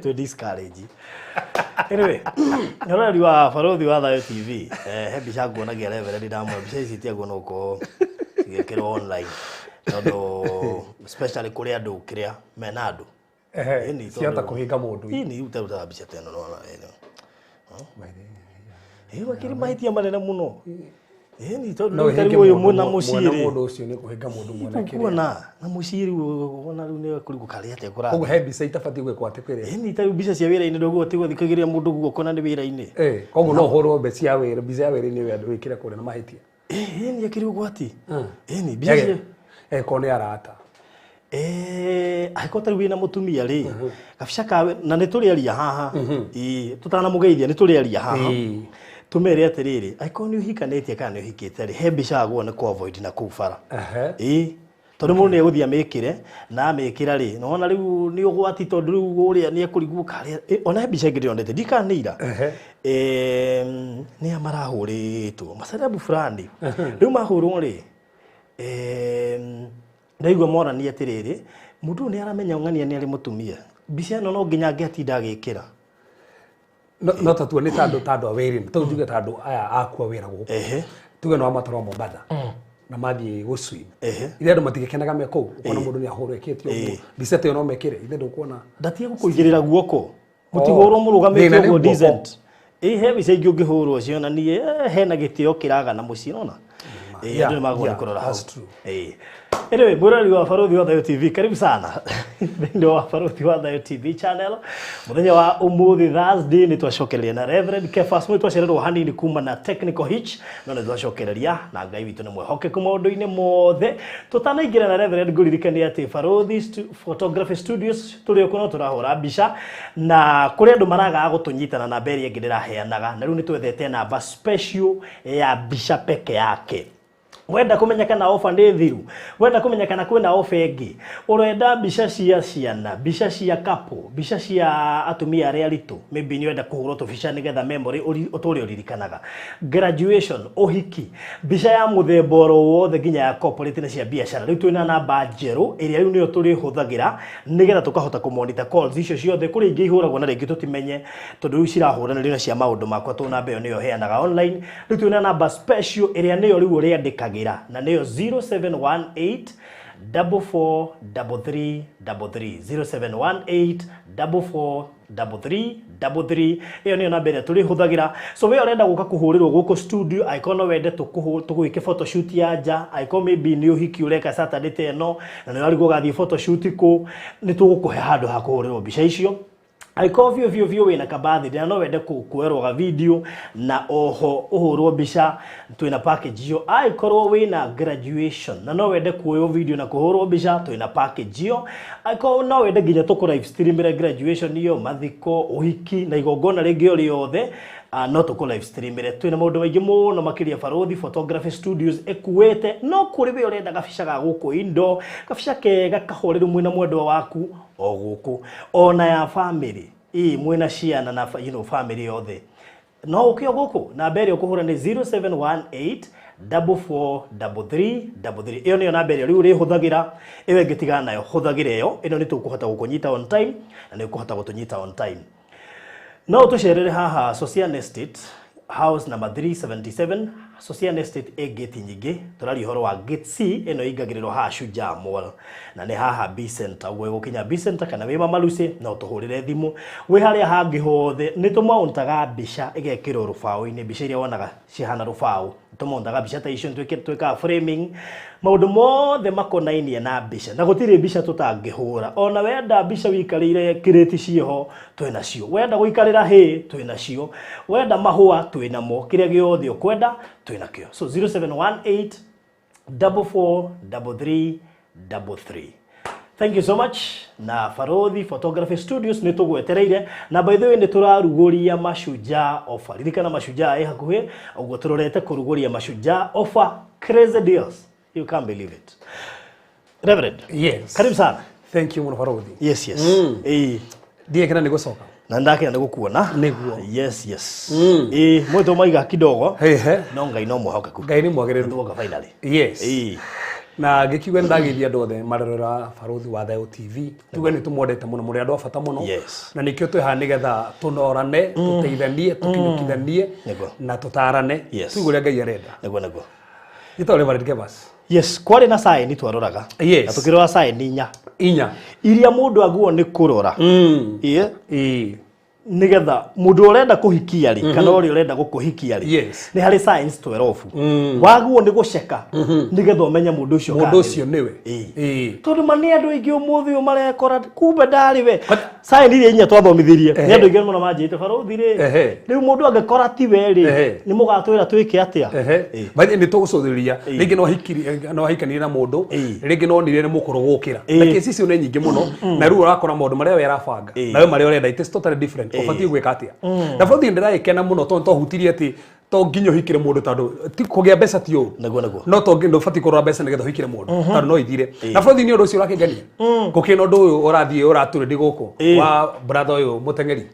to discourage. Anyway, Urenda wa Baruthi wa Thayo TV, hebi Ciakuonania Reverend ndamwe bica ici tiaguo noko cigekirwo online. Nondo especially kuri andu kiria mena andu. Ciata kuhinga mundu. Ini utaruta bica teno no wakiri mahitia manene muno. Ni tondu tari uyu muna muciri. Mundu ucio ni kuhinga mundu mwana kiri. Kuona na muciri wona riu ni kuri gukari ate kura. Koguo he bica itabati gwikwo ate kwire. Ni tari bica cia wira ini ndogo tigo thikagiria mundu guoko na ni wira ini. Koguo no horo bica ya wira, bica ya wira ni we andu wikire kure na mahitia. Ni akiri gwati. Ni bica ko ni arata. Aikota wina mutumia ri. Kabica kawe na ni turi aria haha. Tutana mugeithia ni turi aria haha. Tumere atiriri aikoni uhikanetie kana ni uhikite ri he bica agwo ko avoid na kufara tondu mundu ni guthia mekire na mekira ri nona riu ni ugwati tondu riu uria ni ekurigwo kare ona bica ngiri ondete ndikanira ni amarahuritwo masarabu fulani riu mahurwo ri ndaigwa mora ni atiriri mundu ni aramenya ngania ni ari mutumia bica no nginya ngiatinda agikira no tatu ni tando aweri to juge tando aya akwa wera go tuge no amatoro mo bada na mathi go swim ile ndo matikekenaga meko ukona mundu ni ahoro eketio bisete no mekire ile ndo kuona ndatie gukuigirira guoko mutigoro murugamite go decent heavy say gyo gihoro cio na nie hena gitio kiraga na mucirona ndio magoni kurora that's true Anyway, Urenda wa Baruthi wa Thayo TV, karibu sana. Ndio wa Baruthi wa Thayo TV channel. Muthenya wa umuthi Thursday ni twacokereria na Reverend Kefas mwe twacererwo hanini kuma na technical hitch no ni twacokereria na Ngai witu ni mwehokeku maundu-ini mothe. Tutanaingira na Reverend guririkania ati Baruthi Photography Studios turi okuno turahura bica na kuri andu maraga gutunyitana na mbere ingi ndiraheanaga na riu ni twethete namba special ya bica peke yake. Wenda kumenya kana offer ndi thiru, wenda kumenya kana kwina offer ingi, urenda bica cia ciana, bica cia couple, bica cia atumia aria ritu, maybe ni wenda kuhurwo tubica nigetha memory uturi uririkanaga, graduation, ohiki, bica ya muthemba wothe nginya ya corporate na cia biashara. Riu twina namba njeru iria riu niyo turi huthagira nigetha tukahota ku monitor calls icio ciothe kuri ingi ihuragwo na ringi tutimenye tondu riu cirahurana na cia maundu makwa tu namba iyo niyo heanaga online. Riu twina namba special iria niyo riu uriandikaga na niyo 0718 443333 0718 443333 iyo niyo namba ĩrĩa turi huthagira. So we urenda guka kuhurirwo guku studio aikono wende tugwike photoshoot ya nja aiko maybe ni uhiki ureka Saturday teno na ni warigo gathi photoshoot ku ni tugukuhe handu ha kuhurirwo bica icio aiko vio wina kabathi na no wende kuerwo ga video na oho uhurwo bica twina package yo aikorwo wina graduation na no wende kuoyo video na kuhurwo bica twina package yo aiko no wende nginya tuku live stream graduation yo mathiko uhiki na igongona ringi ori yothe no tuku live stream twina maundu maingi muno makiria Baruthi Photography Studios ekuwete no kuri we urenda gabica ga guku indo gabica kega kahuriru mwina mwendwa waku o guku ona ya family mwina ciana na family yothe no ukio guku na mbere ukuhura ni 0718 443333 iyo niyo namba ĩrĩa riu ri huthagira iwe ngĩtigana nayo huthagira iyo ino ni tukuhota gukunyita on time na ni ukuhota gutunyita on time. No tucerere haha Social Estate house number 377 Social Estate gate nyingi turari horo wa gate C ino igagiriro ha Shujaa Mall na ne haha B Center gwe gukinya B Center kana we mamaluse no tuhurire thimu we haria hangi hothe ni tumauntaga bica igekirwo rufao-ini bica iria wonaga cihana rufao tumauntaga bica ta icio twika framing maundu mothe makonainie na bica na gutire bica tutangihura ona wenda bica wikarire kireti ciho twina cio wenda guikarira hi twina cio wenda mahua twina mo kiria giothe ukwenda twina kio. So 0718 443333. Thank you so much na Baruthi Photography Studios ni tugwetereire na by the way ni turaruguria mashujaa offer ririkana mashujaa hakuhi uguo turorete kuruguria mashujaa offer crazy deals you can't believe it. Reverend, yes, karibu sana. Thank you Baruthi. Yes die kana ni gucoka na ndake na gukuona niguo yes mwito maiga kidogo no Ngai no muhoka ku Ngai ni mwagiriru nduga finally yes na ngikiuga ndagithia andu othe marorera Baruthi wa Thayo TV tuge ni tumwendete muno muri andu abata muno na nikio twiha nigetha tunorane tuteithanie tukinyukithanie na tutarane tuigue uria Ngai arenda niguo itore barike basi yes kwari na sign twaroraga na tukirora sign inya iria mundu aguo ni kurora nigetha mundu urenda kuhikia ri kana uri urenda gukuhikia ri ni hari signs 12 waguo ni guceka nigetha umenye mundu ucio niwe tondu mani andu ingi umuthi umarekora kumbe ndari we sign iria inya twathomithirie ni andu ingi muno manjite Baruthi ri riu mundu angekora ti we ri ni mugatwira twike atia bathi ni tugucuthiria ringi no hikani na mundu ringi no nire ni mukurugukira na kesi icio ni nyingi muno na riu urakora maundu maria we arabanga nawe maria urenda it is totally different ubatie gwika atia na Baruthi ndiraikena muno tondu hutirie ati to nginyo hikire mundu tondu ti kugia mbeca ti uru no to ngindo bati kurora mbeca nigetha hikire mundu tondu no ithire na Baruthi ni undu ucio urakengania gukina undu uyu urathie urature ndi guku wa brother uyu mutengeri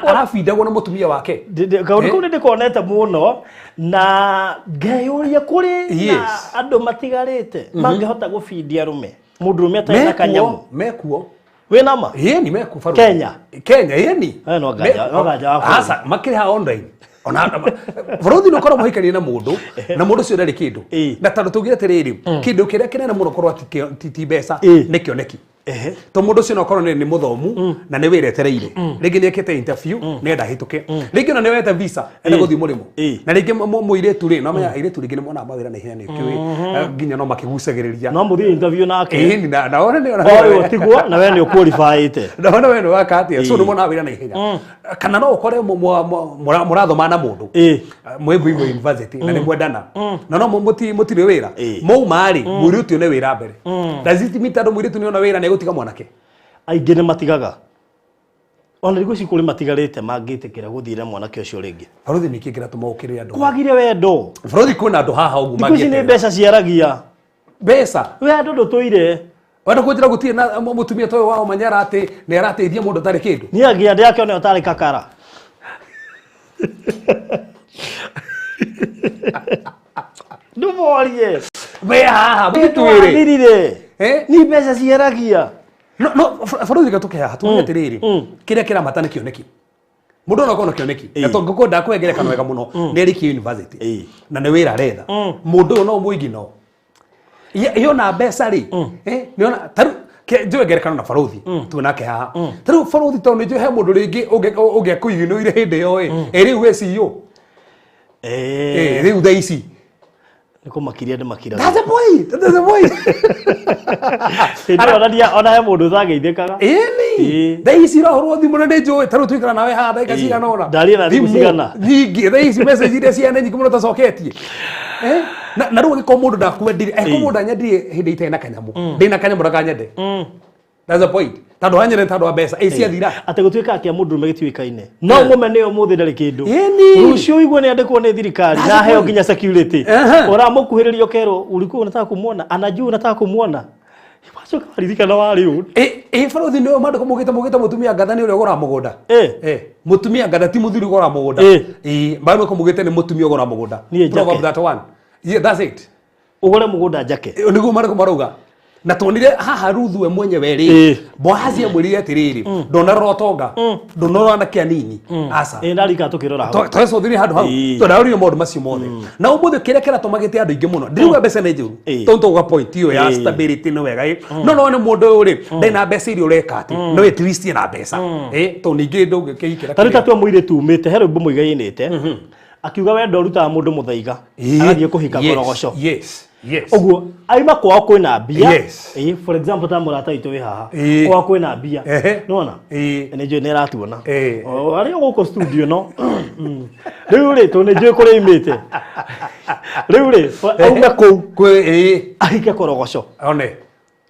arafindagwo na mutumia wake kaundu kuu ndikonete muno na ngeyuria kuri na andu matigarite mangehota gufindia rume mundu rume atena kanyamu mekuo wena ma ni meku Baruthi Kenya ni no gaja asa makire ha online ona Baruthi no korwo hikani na mundu cio ndari kindu na tandu tugire tiriri kindu kiria kinene muno korwo ti mbeca ni kioneki to mundu cio no korwo ni muthomu na ni wiretereire ringi ni ekete interview ni enda hituke ringi no ni wete visa enda guthii murimo na ringi muiretu ri no menya iretu ringi ni mona mawira na ihenya ni kiwi nginya no makigucagiriria no muthii interview nake na ona ni oyo tigwo na we ni qualified na ona we ni wakati so ni mona mawira na ihenya kana no ukore murathoma na mundu mwembu university na ni mwendana na no mutire wira maumari muri utiu ni wira mbere daziti mitado muri utiu ni ona wira na tiga mwanake aingi ni matigaga ona rigo cikuri matigarite mangitikira guthira mwanake ucio ringi Baruthi ni kingira tumaukire andu kwagire wendo Baruthi kuna andu haha ugu magiete ni mbeca ciaragia mbeca wendo ndutuire wenda kujira gutie na mutumia toyo wao manyara ati ni arateithia mundu tari kindu ni agia ndi yake one utari kakara ndumorie we haha bitwire ni mbeca ciaragia no Baruthi gatuke haha tume atiriri kiria kiramata ni kioneki mundu no kono kioneki na to ngukunda kwengerekana wega muno ni riki university na ni wira retha mundu no muigi no iyo na mbeca ri ni ona taru njwe ngerekano na Baruthi tunake haha taru Baruthi to ni njwe he mundu ringi uge kuiginuire hindi yo riu we CEO riu thaici niko makiria ndi makira that's a boy ona he mundu thageithikaga ni thaici rohorwo thimu ndi njwe taru twikara nawe haha ndaika cigana ona ndari na thimu cigana nyingi thaici message iria ciana nyingi muno tacoketie na ruo giko mundu ndakwendire ko mundu anyendire hindi itena kanyamu ndina kanyamu ndakanyende that's a point tandu hanyere tandu mbeca cia thira ate gutwika akia mundu megitiwikaine no mume umuthi ndari kindu rucio igwe ni andikwo ni thirikari na heo nginya security ora mukuhiririo kero ulikuwa unataka kumuona anajua unataka kumuona ibacho karidika na wali u Baruthi ndio mando kumugita mutumia ngathani ule gora mugunda mutumia ngatha ti muthuri gora mugunda bado kumugita ni mutumia gora mugunda proverb that one that's it ugore mugunda njake niguo mando kumaruga na tonire haha Ruthu we mwenyewe ri Boazi amwirire atiriri ndona rotonga ndona na kianini asa ndarika tukirora hau to thiri handu hau to ndauri maundu macio mothe na umuthe kiria kira tumagite andu ingi muno ndiriwe mbeca ni njuru tonto ga point iyo ya stability no wega no ni mundu uri ndina mbeca irio ureka ati no at least na mbeca to ningi ndungi kihikira tarita tu mwire tumite hero mbu muigainite akiuga we ndoruta mundu muthaiga agathie kuhika gorogoco yes oguo aima kwao kwina mbia for example ta murata itu wi haha kwao kwina mbia nona ni njui ni ratuona ari guko studio no riu ri to ni njui kuri imite riu ri auga ku ahike korogoco one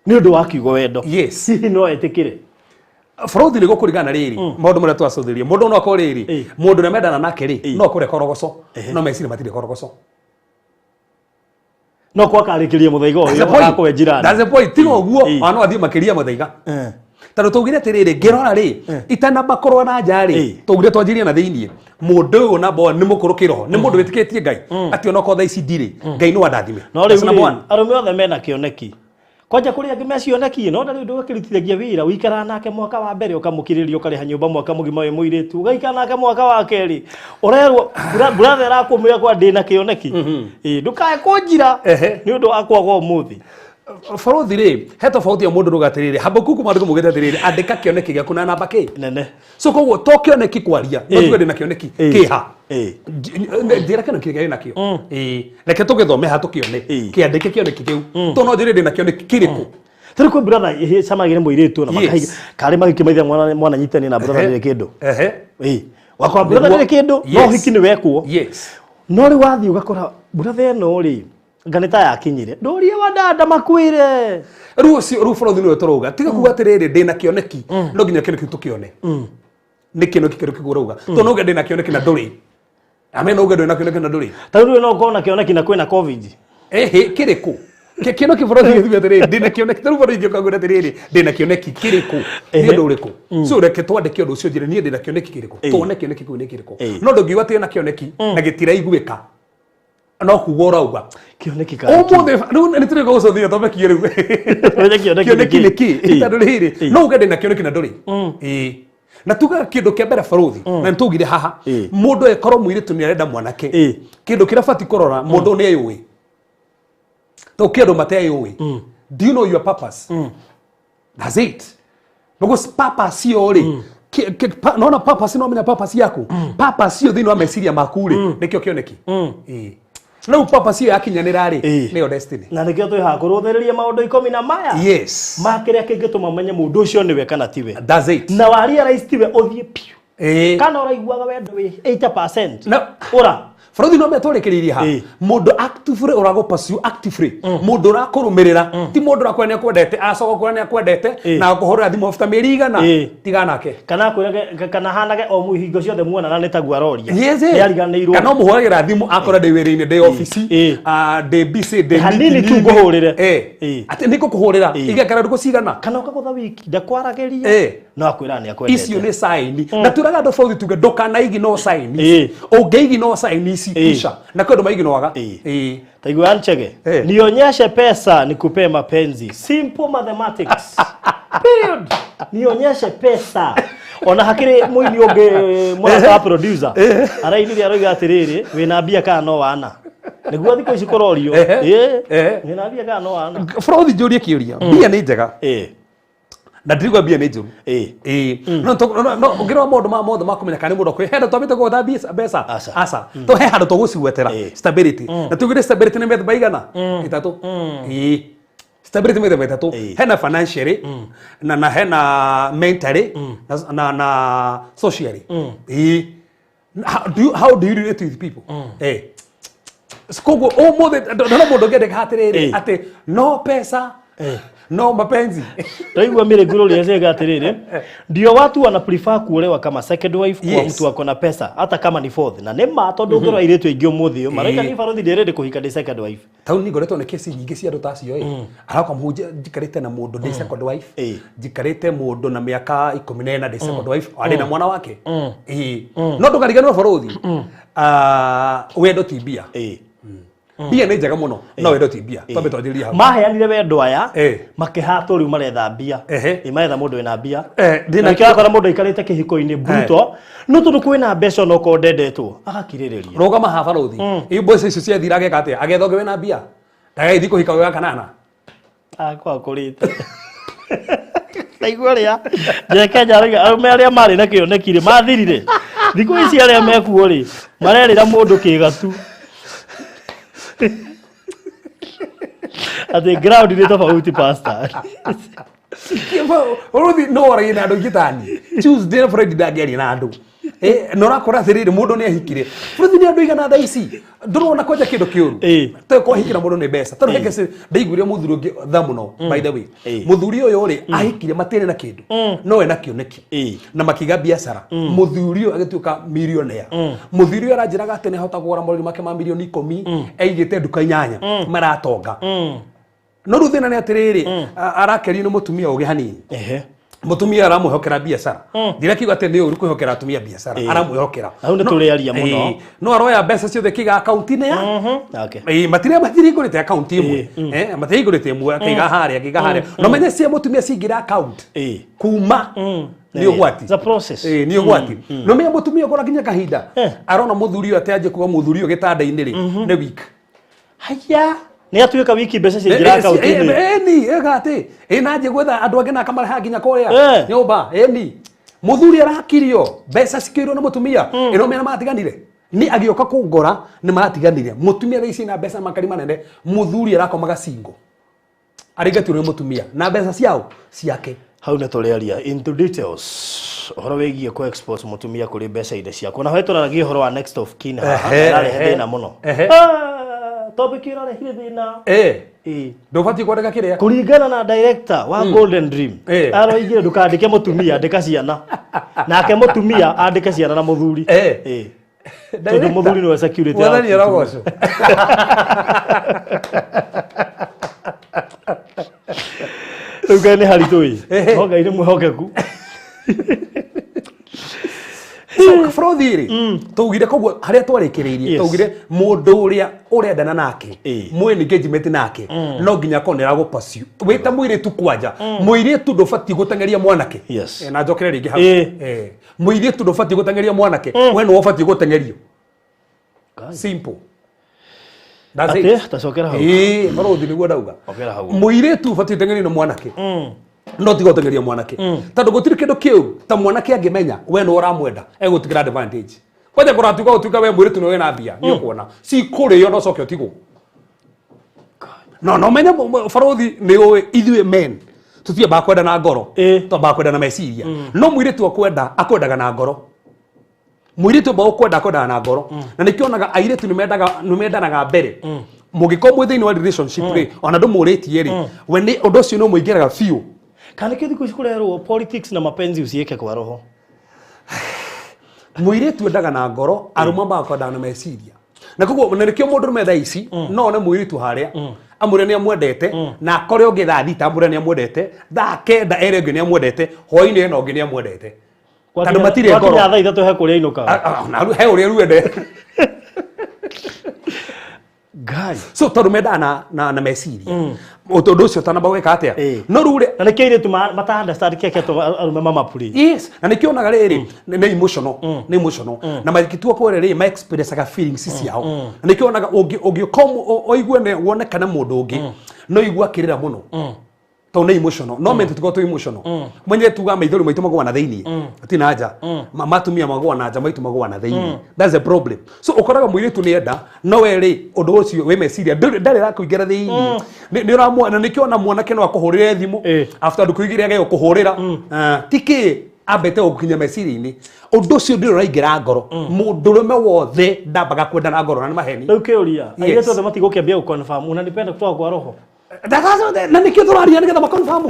ni undu wa kiugo wendo yes no etikire Baruthi nigo kurigana riri maundu maria twacuthirie mundu no ko riri mundu na mendana nake ri no kure korogoco no meciri matire korogoco no kwa karikiria muthaiga uyu akakwe jirani that's the point tigo guo ano athie makiria muthaiga Tando tugire atiriri ngirora ri itana makorwa na njari tugire twanjirie na thiini mundu uyu namba 1 ni mukuru kiroho ni mundu witikitie Ngai ati ona ko tha ici ndire Ngai no andathime no riu arume othe mena kioneki kwanja kuri angi mecioneki no ndari ndu akiritithagia wira uikara nake mwaka wa mbere ukamukiriria ukariha nyumba mwaka mugima we muiritu ugaikara nake mwaka wa keri urerwo brother akumwira kwa ndina kioneki ndukae kunjira ni undu akwaga umuthi Baruthi ri he tofauti ya mundu rugatiriri Habakuku mandu mugete atiriri andika kioneki gyaku na namba ki nene so koguo to kioneki kwaria no tuge ndina kioneki kiha ndira kioneki gari nakio reke tugithome ha tukione kiandike kioneki kiu to no ndire ndina kioneki kiriku tari ko brother samagire muiritu na makai kari magikimaithia mwana nyitani na brother ri kindu wakwa brother ri kindu no hiki ni wekwo no ri wathi ugakora brother no ri nganita yakinyire ndorie wadada makwire ru Baruthi niwe turuga tiga kuga atiriri ndina kioneki no nginya kioneki tukione ni kioneki kiru kiguruga to no ndina kioneki na nduri amen uga ndina kioneki na nduri taru no kona kioneki na kwena covid kiriku kioneki Baruthi ngiuga atiriri ndina kioneki taru Baruthi ngiuga ngura atiriri ndina kioneki kiriku ni nduriku so reke twandike undu ucio njire ni ndina kioneki kiriku tuone kioneki ku ni kiriku no ndogiwa ati na kioneki na gitira iguika no kugora uga kioneki ka umuthi ni turega gucothia tomekie riu kioneki ni ki itandu riri no ugende na kioneki na nduri na tuga kindu kia mbere Baruthi na ntugire haha mundu ekoro mwiritu ni arenda mwanake kindu kira fati korora mundu ni ayui to kindu mate ayui do you know your purpose that's it because purpose yori naona purpose no menya purpose yaku purpose yo thini wa meciria maku ri nikio kioneki no papa sio yakinyanira ri ni destiny na nikio twi hakuruthiriria maundu 10 na maya makiria kingituma menye mundu ucio niwe kana tiwe that's it na waria rais tiwe uthie piu kana uraiguaga wendo wi 80% na ura Baruthi no metorikiriria ha mundu active urago pursue active mundu urakurumirira ti mundu rakwene kwendete acoko kwene kwendete na kuhorera thimu ofta mirigana tigana ke kana kwirage kana hanage o muhingo ciothe muona na nitagu aroria ni ariganirwo kana muhorera thimu akora de wiri-ini de office de busy de hanini tu nguhurire ati niko kuhurira igekara nduko cigana kana ukagutha wiki ndakwarageria no akwira ni akwendete icio ni sign na turaga ndo Baruthi tuge ndukana igino sign ungeigino sign kisha na kwa ndo maigino waga taigwa anchege nionyeshe pesa nikupe mapenzi simple mathematics period nionyeshe pesa ona hakiri muini unge mwana producer arainire aroiga atiriri wina mbia kana no wana niguo thiko ici kurorio wina mbia kana no wana Baruthi njurie kiuria mbia ni njega na ndirigwa mbia ni njuru no ngirwa maundu ma mothe makumenya kana mundu kwihenda twamite gutha mbeca asa to he handu tugucigwetera stability na tugire stability ni methemba igana itatu stability methemba itatu hena financially na hena mentally na socially how do you relate with people skogo mothe no mundu ngende hatiriri ati no pesa no mapenzi Taigwa mire guru liezega atiriri ndio watu wana prefer kuolewa kama second wife kwa mtu wako na pesa hata kama ni fourth na nema tondu ngoro iretu ingio muthio maraika ni Baruthi ndirende kuhika de second wife tau ni ngoretwo ne kesi nyingi cia andu tacio araka muhunjia jikarite na mundu de second wife jikarite mundu na miaka 14 de second wife ari na mwana wake no ndukariganwa Baruthi wendo tibia bia ni njega muno no wendo tibia twambe twanjirie hapo maheanire wendo aya makihatu riu maretha mbia maretha mundu wina mbia na kira mundu ikarite kihiko-ini bruto no tundu kwina mbeca no ko ndendetwo agakiririria rogama ha Baruthi mbeca icio cia thirage kate agethonge wina mbia ndagaithi kuhika Uria Kanana akwa kurite taigwa ria jeke njariga aume aria mari na kionekire mathirire thiku ici aria mekuo ri marerira mundu kigatu ate ground ni tofauti pastor Baruthi no ora ina andu gitani Tuesday Friday ndageri na andu no rakora thiriri mundu ni ahikire Baruthi ni andu igana thaici ndurona kwaja kindu kiuru to ko hikira mundu ni mbeca taru hekese ndaiguire muthuri ungi thamuno by the way muthuri uyu ri ahikire matire na kindu no ena kioneki na makiga biashara muthuri uyu agituka millionaire muthuri uyu aranjiraga ati ni hota kugura morori make ma milioni 10 eigite nduka 8 maratonga no ruthina ni atiriri arakeri ni mutumia ugi hanini mutumia aramuhokera biacara ndira kiuga ati ni uru kuhokera atumia biacara aramuhokera au ni turiaria muno no aroya mbeca ciothe kiga account-ini ya matire igurite account imwe matire igurite imwe kiga haria no menye cia mutumia cingira account kuma ni ugwati the process ni ugwati no menye mutumia gora kinya kahinda arona muthuri ate aje kuga muthuri gitanda-ini ri ni week haya ni atuika wiki mbeca cingira account-ini ni egati naje gwetha andu angi na kamara haginya korea nyumba ni muthuri arakirio mbeca cikirwo na mutumia ino mena matiganire ni agioka kungora ni matiganire mutumia ici na mbeca makari manene muthuri arakomaga singo arigatirwo mutumia na mbeca ciao ciake hau na turiaria into details horo wegie ko export mutumia kuri mbeca ide ciako na hoeto raragia horo wa next of kin ararehe thina muno topic irarehire thina ndubati kwandika kiria kuringana na director wa Golden Dream aroigire ndukandike mutumia andika ciana nake mutumia andike ciana na muthuri tondu muthuri ni security wathani aragoco uga ni haritui no ngai ni muhokeku Baruthi tugire koguo haria twarikiriirie tugire mundu uria urendana nake mwini engagement nake no nginya konera go pursue wita muiritu kwanja muiritu ndubati gutengeria mwanake na njokere ringi hau muiritu ndubati gutengeria mwanake we no ubati gutengerio simple that's it tacokera hau Baruthi niguo ndauga muiritu ubati gutengeria no mwanake no tigo tengeria mwanake tondu gutiri kindu kiu ta mwanake angimenya we no uramwenda egutigira advantage kwaje kuratuka utuka we mwiritu no we na bia ni ukuona si kuri yo no coke utigo no menya Baruthi ni we ithuĩ men tutie ba kwenda na ngoro to ba kwenda na meciria no mwiritu akwendaga na ngoro mwiritu ba kwenda na ngoro na nikionaga airitu ni mendanaga mbere mugiko mwe thiini wa relationship ri ona ndumuritie ri we ni undu ucio no muingiraga fiu kana kithi kucikurerwo politics na mapenzi usieke kwa roho muiritu endaga na ngoro aruma ba kwenda na meciria na koguo nikio mundu metha ici no ne muiritu haria amure ni amwendete na akore ungi thaa thita amure ni amwendete thaa kenda ere ungi ni amwendete hoi-ini eno ungi ni amwendete tondu matire ngoro kwa thaa ithatu he kuria inuka na he uria ruende guy so tondu mendana na meciria utondu ucio tanamba gwika atia no rure na nikire tu mata understand keke to arume mama puri yes na nikionaga riri ni emotional na makitua kwa riri ma experience aga feelings ciao na nikionaga ungi komu oigwe ne wone kana mundu ungi no igwa kirira muno to ne emotional no mente tuko to emotional mwenye tuga maithori maitu magwa na thiini ati na nja matumia magwa na nja maitu magwa na thiini that's a problem so ukoraga mwiritu ni enda no weri undu ucio we meciria ndari ra kuingira thiini ni uramwa na nikiona mwanake no akuhurire thimu after ndukuigire age ukuhurira tiki ambete gukinya meciria-ini undu ucio ndiro raingira ngoro mundurume wothe ndambaga kwenda na ngoro na maheni riu kiuria airĩtu othe matigũkĩambia gũconfirm unanipenda kutoka kwa roho na nikio turaria nigetha makonfirm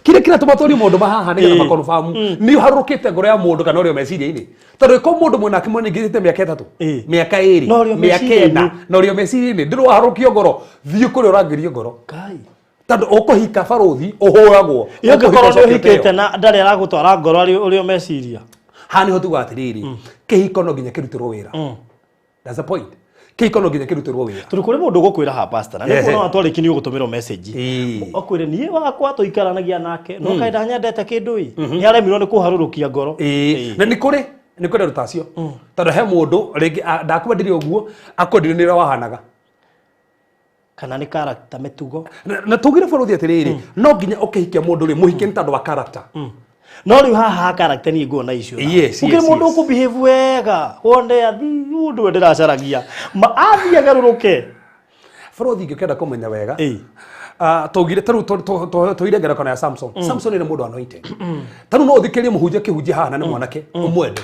kire tumatũri mundu mahaha nigetha makonfirm ni harukite ngoro ya mundu kana urio meciria-ini tondu ko mundu mwanake mwe ningirite miaka 3 miaka 2 miaka 4 na urio meciria-ini ndiro harukio ngoro thiĩ kũrĩa ũrangĩrio ngoro kai tondu ukuhika Baruthi uhuragwo iyo ngĩkorwo nĩ ũhikĩte na ndarĩ aragũtwara ngoro ũrĩa meciria hani ho tuga atiriri kĩhiko no nginya kĩrutirwo wĩra that's the point kĩhiko no nginya kĩrutirwo wĩra tondũ kũrĩ mũndũ ũgũkwĩra ha pastor na nĩ kuona atwarĩki nĩ ũgũtũmĩrwo message akwĩre niĩ wakwa tũikaranagia nake no kaida nyendete kĩndũ nĩ aremirwo nĩ kũharũrũkia ngoro na nĩ kũrĩ rutacio tondũ he mũndũ rĩngĩ ndakwendirie ũguo akwendire nĩ wahanaga kana nĩ character mĩtugo na tugire Baruthi atiriri no nginya ũkĩhikia mũndũ rĩ mũhike nĩ tondũ wa character no riu haha character ni nguona icio ukiri mundu ukubehave wega wonde athi mundu ndiracaragia ma athi agaruruke Baruthi ngikenda kumenya wega tugire taru tuire ngerekano ya Samson ni mundu anointed taru no uthikirie muhunjia kihunjia haha na mwanake umwende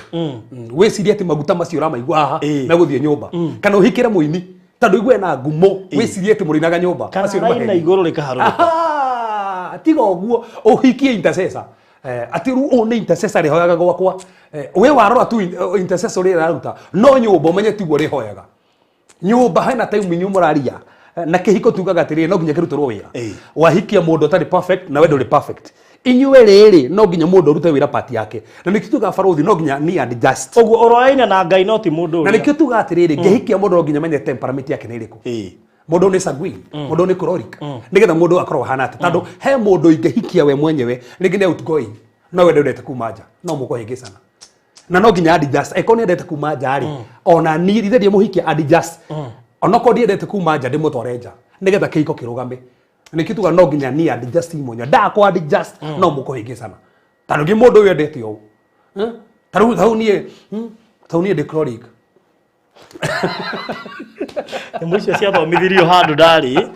wicirie ati maguta macio ramaigua haha na guthie nyumba kana uhikire muini tondu igwe na ngumo wicirie ati murinaga nyumba acio na iguru rikaharuruka tiga uguo uhikie intercessor ati ru one intercessor rihoyaga gwakwa we warora tu intercessor ri raruta no nyumba umenye tiguo rihoyaga nyumba haina time minyu muraria na kihiko tugaga atiri no nginya kirutirwo wira wahikia mundu tari perfect na wewe nduri perfect inyuwe riri no nginya mundu rute wira part yake na nikio tuga Baruthi no nginya ni adjust oguo oroaina na ngai no ti mundu na nikio tuga atiri ngihikia mundu no nginya menye temperament yake ni iriku mundu ni sanguine mundu ni choleric nigetha mundu akorwo hana ati tondu he mundu ingihikia we mwenyewe nginya outgoing no we ndurete kumaja no mukohingicana na no nginya adjust ekoni ndete kumaja ri ona ni ithie muhikia adjust ona ko ndete kumaja ndimutwarenja nigetha kihiko kirugame nikituga no nginya ni adjust imonyo ndako adjust no mukohingicana tano ngi mundu uyu ndete yo tau nie de chronic mwisho cia thomithirio handu ndari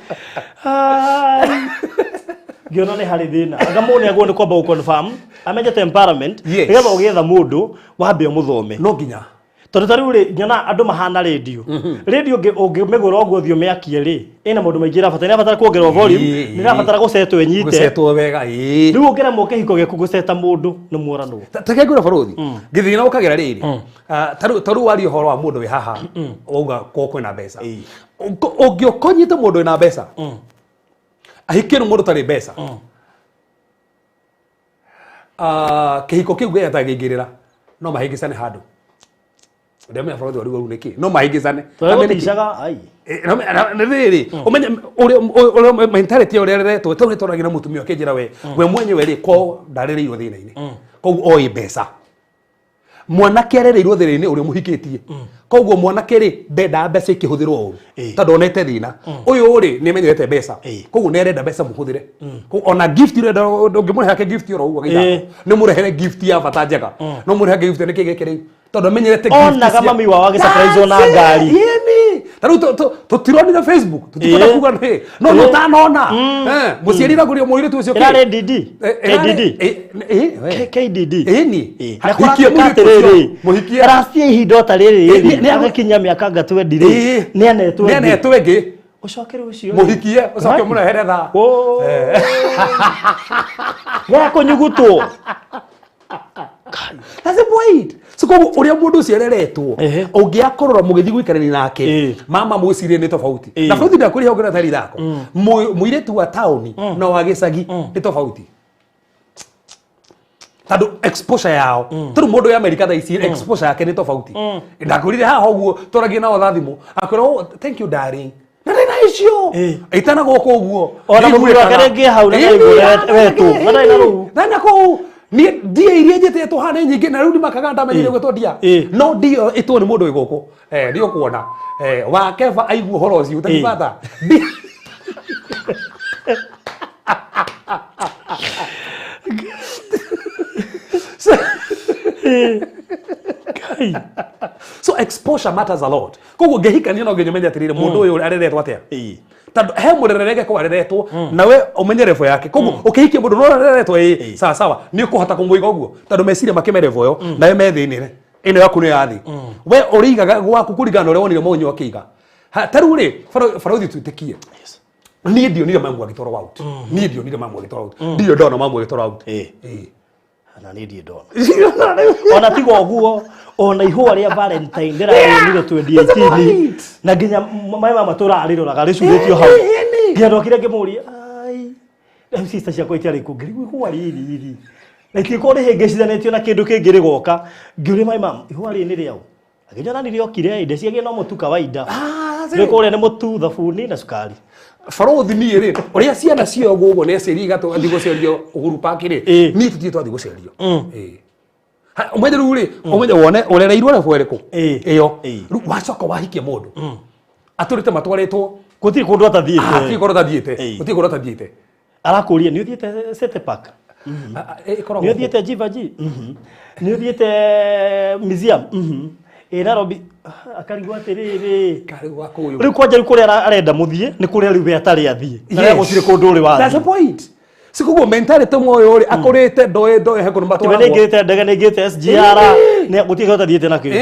ngiona ni hari thina anga mune agwo ni kwamba confirm amenye temperament nigetha ugietha mundu wambe muthome no nginya tondu tari uri nyona andu mahana radio radio ungimegura ogwo thio meakie ri ina mundu maingi rabatara ni rabatara kuongerwa volume ni rabatara gusetwo enyite gusetwo wega riu ukira moke hiko ge kuguseta mundu ni muorano take ngura Baruthi ngithina ukagira riri taru wari horo wa mundu wi haha uga ko kwina mbeca ungikonyite mundu wina mbeca ahikira mundu tari mbeca kihiko kiu ge atagingirira no mahingicane handu ndemya Baruthi wari uru niki no mahingicane twagotishaga ai riri umenye uri mentality uri reretwo tawri toragira mutumia kinjira we mwenyewe ri ko ndaririirwo thina-ini koguo oi mbeca mwanake arereirwo thina-ini uri muhikitie koguo mwanake ri ndenda mbeca ikihuthirwo uru tondu onete thina uyu ri ni menyerete mbeca koguo ni arenda mbeca muhuthire ona gift urenda ngimure hake gift oro uguo githako ni murehere gift ya bata njega no murehere gift ni kigekire tondu menyerete gift ona mami wao agi surprise ona ngari taru tutironi na Facebook tutikona kuga no tanona muciari ragurio muire tu ucio KDD ni hakikia katerere muhikia rasia ihindo tariri ni agakinya miaka ngatwe ndire ni anetwe ngi ucokere ucio muhikie ucoke mureheretha ya kunyugutwo that's the point so ko uria mundu ciereretwo ungiakorora mugithi gwikarani nake mama mwicirie ni tofauti na Baruthi ndakuri hogera tari thako muiretu wa town na wa gicagi ni tofauti tadu exposure yao turu mundu ya America thaisi exposure yake ni tofauti ndakurire haha uguo toragie na othathimo akorwo thank you darling na na icio itana goko uguo ona mundu akarenge hau na wetu na ru na ko ni dia iria njete tuhane nyingi na riu makaganda menyire gwetwo dia no dio itwo ni mundu igoko ndio kuona wa keva aiguo horo ucio utakipata so exposure matters a lot koguo ngehikania no nginya menya atirire mundu uyu areretwo atia tondu he murererege ko areretwo nawe umenye revo yake koguo ukihikia mundu no areretwo sawa sawa ni ukuhota kumuiga uguo tondu meciria makimerevo yo nawe methinire ino yaku ni yathi we urigaga gwaku kurigana ore wonire monyo akiga taru ri Baruthi twitikie ni ndio nire mamu agitoro out ni ndio nire mamu agitoro out ndio ndona mamu agitoro out ana ni ndio ndona ona tigo guo ona ihua ria Valentine ndira nire 2018 na nginya mama matura ariroraga ricugitio hau ngia ndokire ngimuria ai sister ciakwa itiari kungiri ihua riri na itiko ri hingicithanitio na kindu kingi rigoka ngiuri my mom ihua ri ni riao aginya nani riokire inde ciagie no mutu kawaida riko ri ni mutu thabuni na sukari Baruthi ni ri uria ciana cio guo ne ciri gato athi gucerio Uhuru Park ri ni tutie twathi gucerio umenye ruri umenye wone urereirwo na fwereko iyo wacoka wahikia mundu aturite matwaretwo gutiri kundu atathiite gutiri kundu atathiite gutiri kundu atathiite arakuria ni uthiite City Park ni uthiite Jivaji ni uthiite museum Nairobi akarigwa atiriri karigwa kuyu riu kwanja kuria arenda muthie ni kuria riu we atari athie na gutiri kundu uri wathi that's the point sikugo mentality moyo uri akorete ndoe he kundu matwara ni ngite ndege ni ngite SGR ni gutige utathiite nakio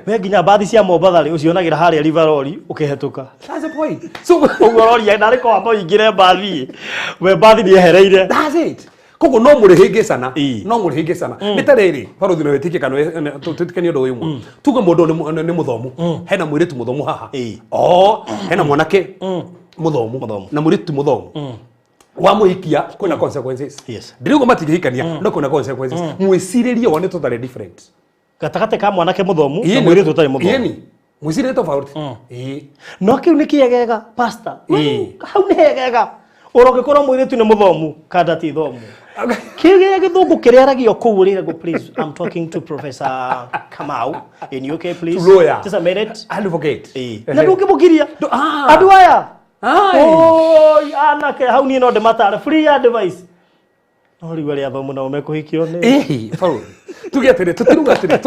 we nginya bathi cia Mombatha ri ucionagira haria River Road ukihetuka that's the point so uguo rori ndari kwa amba ingire bathi we bathi ni ehereire that's it kogo no murihingicana no murihingicana nitariri Baruthi no wetikie kana tutikanie ndo uyu tuga mundu ni muthomu hena mwiritu muthomu haha hena mwanake muthomu na muritu muthomu wa muhikia kuna consequences ndirigo matigihikania no kuna consequences mwiciririe wone totally different gatakate ka mwanake muthomu na mwiritu utari muthomu mwiciririe tofauti no kiu ni kiegega pastor hau ni hegega urogikorwo mwiritu ni muthomu kada ti thomu kiegega githungu kiriaragio kuu rirego please I'm talking to Professor Kamau in UK please just a minute advocate na ndukimukiria andu aya oi anake hau ni no de matare free advice no riwa ria thomu na umekuhikio ni tugetire tutirugatire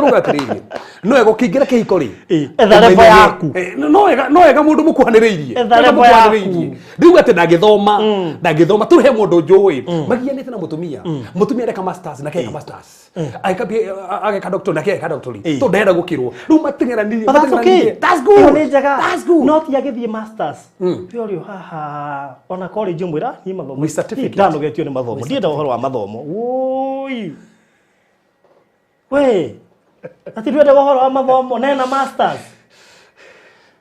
no ego kingira kihiko ri etharebo yaku no ega mundu mukuhaniriirie etharebo yaku riu ati ndagithoma tuhe mundu njui magianite na mutumia reka masters na keka masters ageka doctor na keka doctor to ndenda gukirwo riu matingeranire that's good not yagithie masters pure haha ona college mwira ni mathomo ndano getio ni mathomo ndienda uhoro wa mathomo oi we ati ndwende uhoro wa mathomo nena masters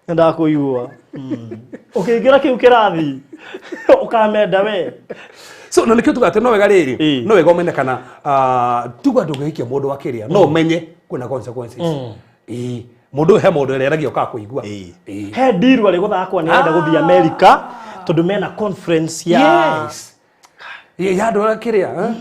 nda kuyua ukiingira kiu kirathi ukamenda we so na nikio tugate no wega riri no wega umenye kana tuga ndugihikia mundu akiria no umenye kuna consequences mundu he mundu eragio ka kuigua he ndiru ari guthakwa ni enda guthia America tondu mena conference ya ya ndu akiria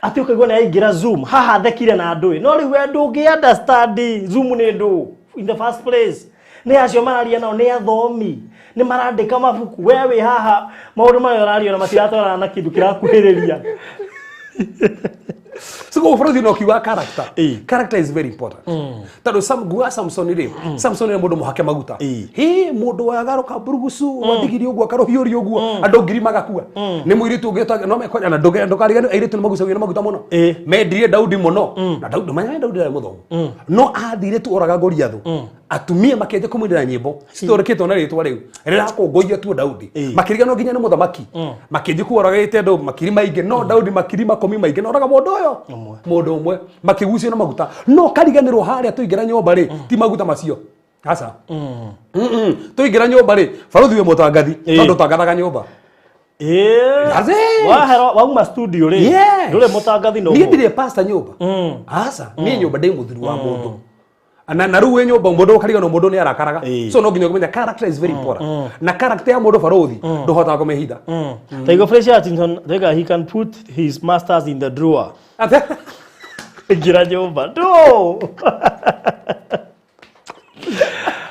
ati ukigwa na ingira Zoom haha thekire na ndui no riu we ndungi understand Zoom ni ndu in the first place ni acio mararia nao ni athomi ni marandika mabuku wewe haha maundu mayo rario na matiratwara na kindu kirakuhiriria so go for the kiwa character is very important tado Samson ni mundu muhake maguta mundu wagaruka burugusu wadigiri ogwo akarohiori ogwo andu ngiri magakua ni muiritu ungeta no mekonya na ndokariganu airitu ni maguca wina maguta muno mendire Daudi muno na Daudi manya Daudi ari muthomu no athire tu oraga Goliathu atumia makenje kumwindira nyimbo citorikitwo na ritwa riu rira kongoia tu Daudi makiriga no nginya ni muthamaki makenje ku oraga ite andu makiri maingi no Daudi makiri makomi maingi no oraga mundu uyo mundu umwe makigucio na maguta no kariganirwo haria tuingira nyomba ri ti maguta macio asa tuingira nyomba ri Baruthi we mutangathi tondu tanganaga nyomba wauma studio ri ndure mutangathi no ni ndire pastor nyomba asa ni nyomba ndi muthuru wa mundu na ruwe nyomba mundu karigano mundu ni arakaraga so no nginya kumenya character is very important na character ya mundu Baruthi nduhota kumehitha Tiger Fraser Atkinson he can put his masters in the drawer gira nyomba do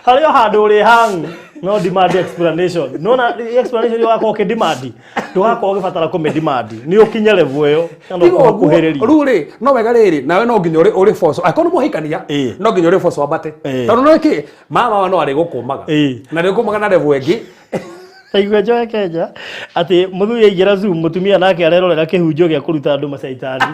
hario handu ri hang no demand explanation no na explanation yako ukidemand ndugako ugibatara kumedemand ni ukinye level yo kana kuheriria ruri no wega riri nawe no nginya uri force akono muhikania no nginya uri force wabate tondu no ki mama wa no ari gukumaga na ri gukumaga na level engi Taigwa joe Kenya ati muthuri aingira Zoom mutumia nake arerorera kihunjo gia kuruta andu macaitani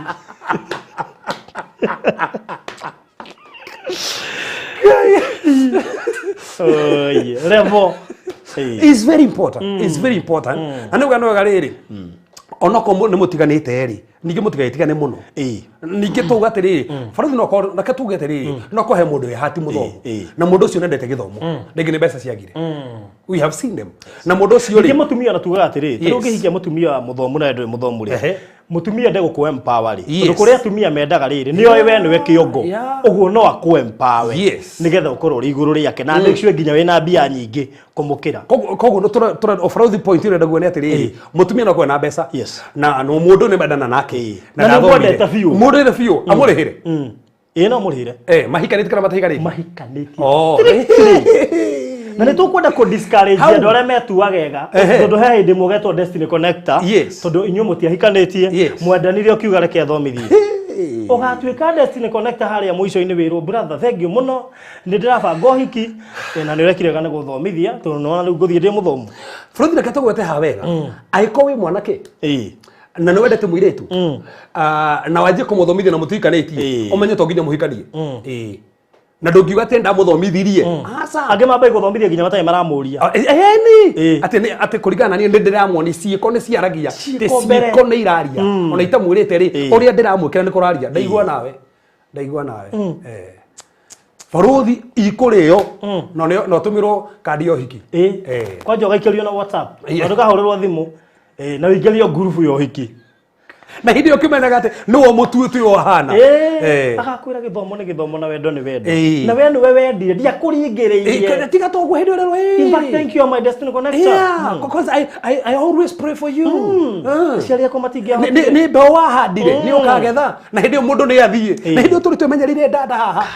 level is very important is very important anu gano gariri onoko ni mutiganite ri ninge mutigaitigane muno ninge tugatiriri Baruthi no na katugatiriri no ko he mundu hati muthomu na mundu ucio nendete githomo ninge ni mbeca ciagire we have seen them na mundu ucio ri mutumia na tugatiriri tondu ngihikia mutumia muthomu na ndu muthomu ri mutumia ndego ku empower ri tondu kuria atumia mendaga riri ni oi we niwe kiongo uguo no aku empower nigetha ukorwo ri iguru riake na make sure nginya wina mbia nyingi kumukira koguo no tura Baruthi point ire ndaguo ni atiriri mutumia no ko na mbeca na no mundu ni badana nake na ndagwendete fiu mundu ire fiu amurihire no murihire mahikanite kana matahikanite mahikanite na ni tukwenda ku discourage andu aria metuagega tondu he hindi mugetwo Destiny Connector tondu inyu mutiahikanitie mwendanire ukiuga reke thomithie ugatuika Destiny Connector haria muico-ini wirwo brother thank you muno ni ndirabanga hiki na ni urekire kana guthomithia tondu nona riu nguthie ndi muthomu Baruthi na katogwete ha wega aiko wi mwanake na no wendete muiretu na waje kumuthomithia na mutikanĩtie umenye to nginya muhikanie na ndungiuga ati ndamuthomithirie asa ange mambai guthomithia nginya matai maramuria ati kuringana ni ndiramuoni ciiko ni ciaragia ciiko ni iraria ona itamwirite ri uria ndiramwikira ni kuraria ndaigua nawe Baruthi ikurio no tumiro kadi yo hiki kwa joga ikelio na WhatsApp na ndukahorerwo thimu na wikelio group yo hiki na hindi yo kimenaga ati no mututu yo hana akakwira githomo na wendo ni wendo na wendo we wendire ndia kuringiririe tiga to guhindi rero in fact thank you my destiny connector because I always pray for you ciari yako matingia ni be wahandire ni ukagetha na hindi mundu ni athie na hindi turi tumenyerire dada haha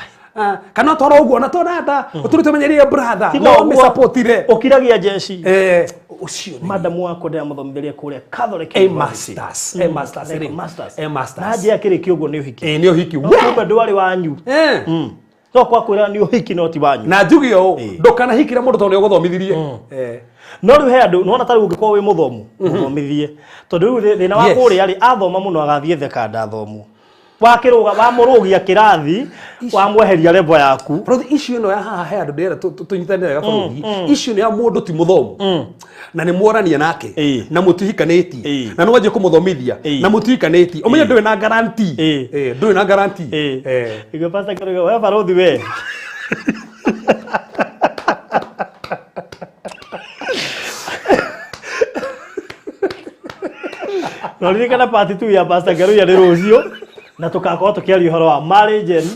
kana toro uguo na tonada turi tumenyerire brother no me supportire okiragia jeshi ucio madam wako ndia muthomithirie kuria Catholic masters na je akiriki uguo ni uhiki ni uhiki we ndwari wanyu so kwa kwira ni uhiki no ti wanyu na njugio ndukana hikira mundu tondu uguthomithirie no riu he andu nona tari ungikorwo wi muthomu muthomithie tondu riu thina wa kuria ri athoma muno agathie thekanda thomu wakiruga wamurugia kirathi wamweheria level yaku bro issue no ya haha he andu ndera tunyitanire ga baruthi issue ni ya mundu ti muthomu na ni muorania nake na mutihikaneti na no waje kumuthomithia na mutihikaneti umenye ndwe na guarantee ndwe na guarantee igepasa kiruga we Baruthi we no ririkana part 2 ya Pastor Garu ya rucio na tukakorwo tukiaria uhoro wa marriage and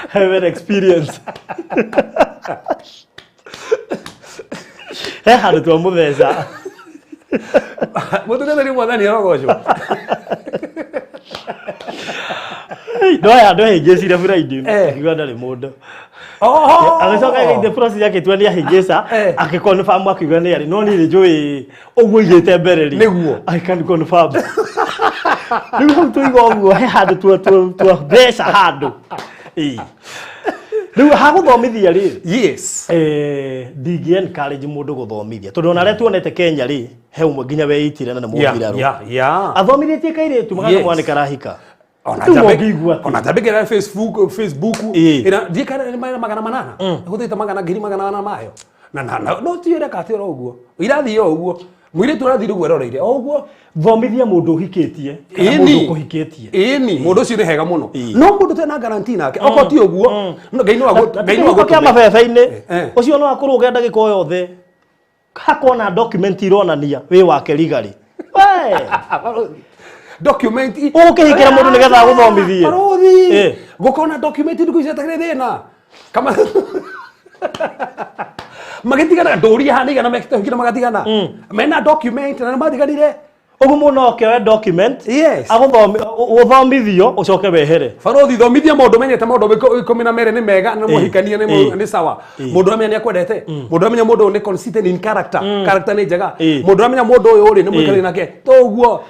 have experience he handu twa mutheca mutugetha ni mwathani arogoco ndoya ndo hingicire Friday akiuga ndari mundu agacoka the process yake twani ahingisa akiconfirm akiuga ni ari no ni njui uguo igite mbere ri niguo I can confirm riu tuiga uguo he handu twa beca handu riu haguthomithia ri yes ndingi encourage mundu guthomithia tondu ona ria tuonete Kenya ri he umwe nginya weitire na muthiraro athomithitie kairitu magaga mwane karahika ona tabigera Facebook ina dikana ni magana manana guthita magana ngiri magana manana mayo na no tiire katira uguo irathi yo uguo mwire turathire uguo roreire uguo thomithia mundu hikitie kana mundu kuhikitie mundu ucio ni hega muno no mundu tena guarantee nake okoti uguo ngai no kwa mabebe-ini ucio no akuruge ndagika o yothe hakona document ironania wi wake ligari document ukihikira mundu nigetha guthomithie Baruthi gukona document ndugu icetakire thina kama magitigana nduria hanigana mekihikira magatigana mena document na matiganire ugu muno ke document uthomithio ucoke wehere Baruthi thomithia mundu menyete mundu 12 ni mega na muhikanie ni sawa mundu amenya ni akwendete mundu amenya mundu ni consistent in character ni njega mundu amenya mundu uyu uri ni mwikari nake toguo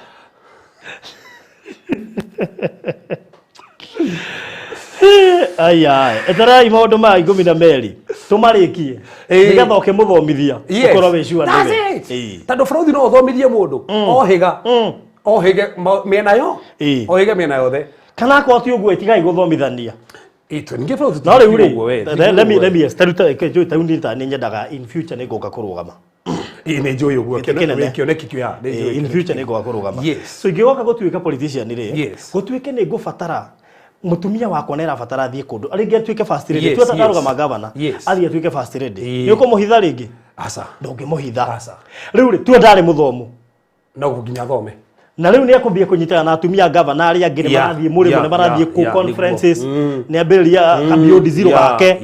aya etarai maundu ma 12 tumarikie nigetha ukimuthomithia ukorwo wicua ndiwe tando Baruthi no uthomithie mundu ohige mena yo ohige mena yothe kana ko ti uguo itigai guthomithania ito ninge Baruthi no riu let me start kejo taundita ni nyendaga in future ni goka kurugama ni enjoy uguo kioneki kio in future ni goka kurugama so igigoka gutuika politician ri gutuike ni gufatara mutumia wako nera fatara thie kundu aringi atuike first lady tu atarugama governor athie atuike first lady ni ukumuhitha ringi asa ndungimuhitha asa riu ri tu ndari muthomu no gukinya thome na riu ni akumbia kunyitana na atumia governor ari angire barathie muri mune barathie ku conferences ni ambiria kabiodi zero wake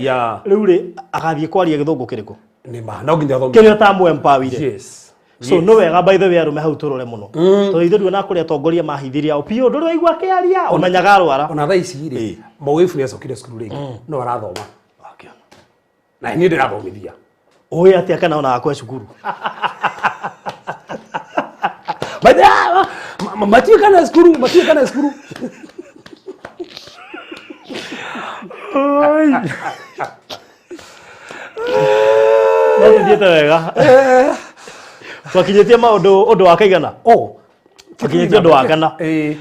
riu ri agathie kwaria githungu kiriku ni ma no ginya thome kirio tamu empower so no wega by the way arume hau turore muno to ithu ndu na kuria tongoria mahithiria opio ndu raigwa kiaria omenyaga rwara ona tha ici ri mawaifu ni acokire cukuru ringi no arathoma na ni ndirathomithia oya atia kana ona akwa cukuru bada matiu kana cukuru ndio dieta wega twakinyitie maundu wa kaigana twakinyitie undu wa kana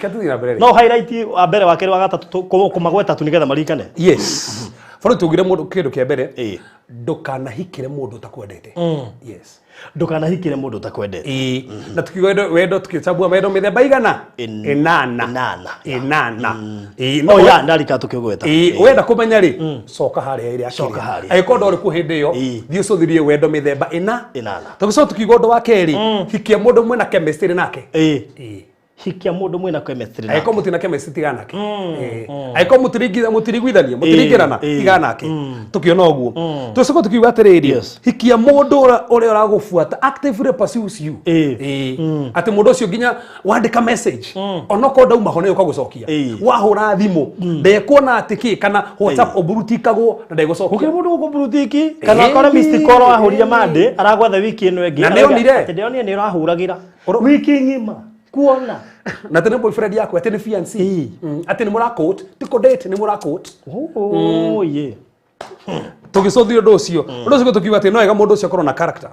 katuthira mbere no highlight wa mbere wa keri wa gatatu kumagweta tu nigetha marikane yes Baruthi tugire mundu kindu kia mbere ndukanahikire mundu utakwendete. Yes. Ndukanahikire mundu utakwendete. Na tukiwendo wendo tukichabua wendo mithemba igana? Inana. No ya ndarika tukigweta. Wenda kumenya ri coka haria iri akiri. Aiko ndori ku hindi yo thie cuthirie wendo mithemba inana. Tugicoka tukiuga undu wa keri hikia mundu mwena chemistry nake. Hikia mundu mwena chemistry nake. Aiko mutina chemistry tigana nake. Aiko mutiriguithania mutirigirana tigana nake. Tukiona uguo tugicoka tukiuga atiriri hikia mundu uria uragufuata actively pursues you. Ati mundu ucio nginya wandika message onoko ndauma ho niyo kagucokia wahura thimu ndekuona atiki kana WhatsApp oburutikagwo na ndigucokia uke mundu uguburutiki kana akora missed call ahuria mande aragwatha wiki ino engi ati ndionire ni urahuragira wiki ngima kuona na tene boyfriend yako ati ni fiancé ati ni murakot tiko date ni murakot ye tugicothio ndu ucio tukiuga ati no ega mundu ucio akorwo na character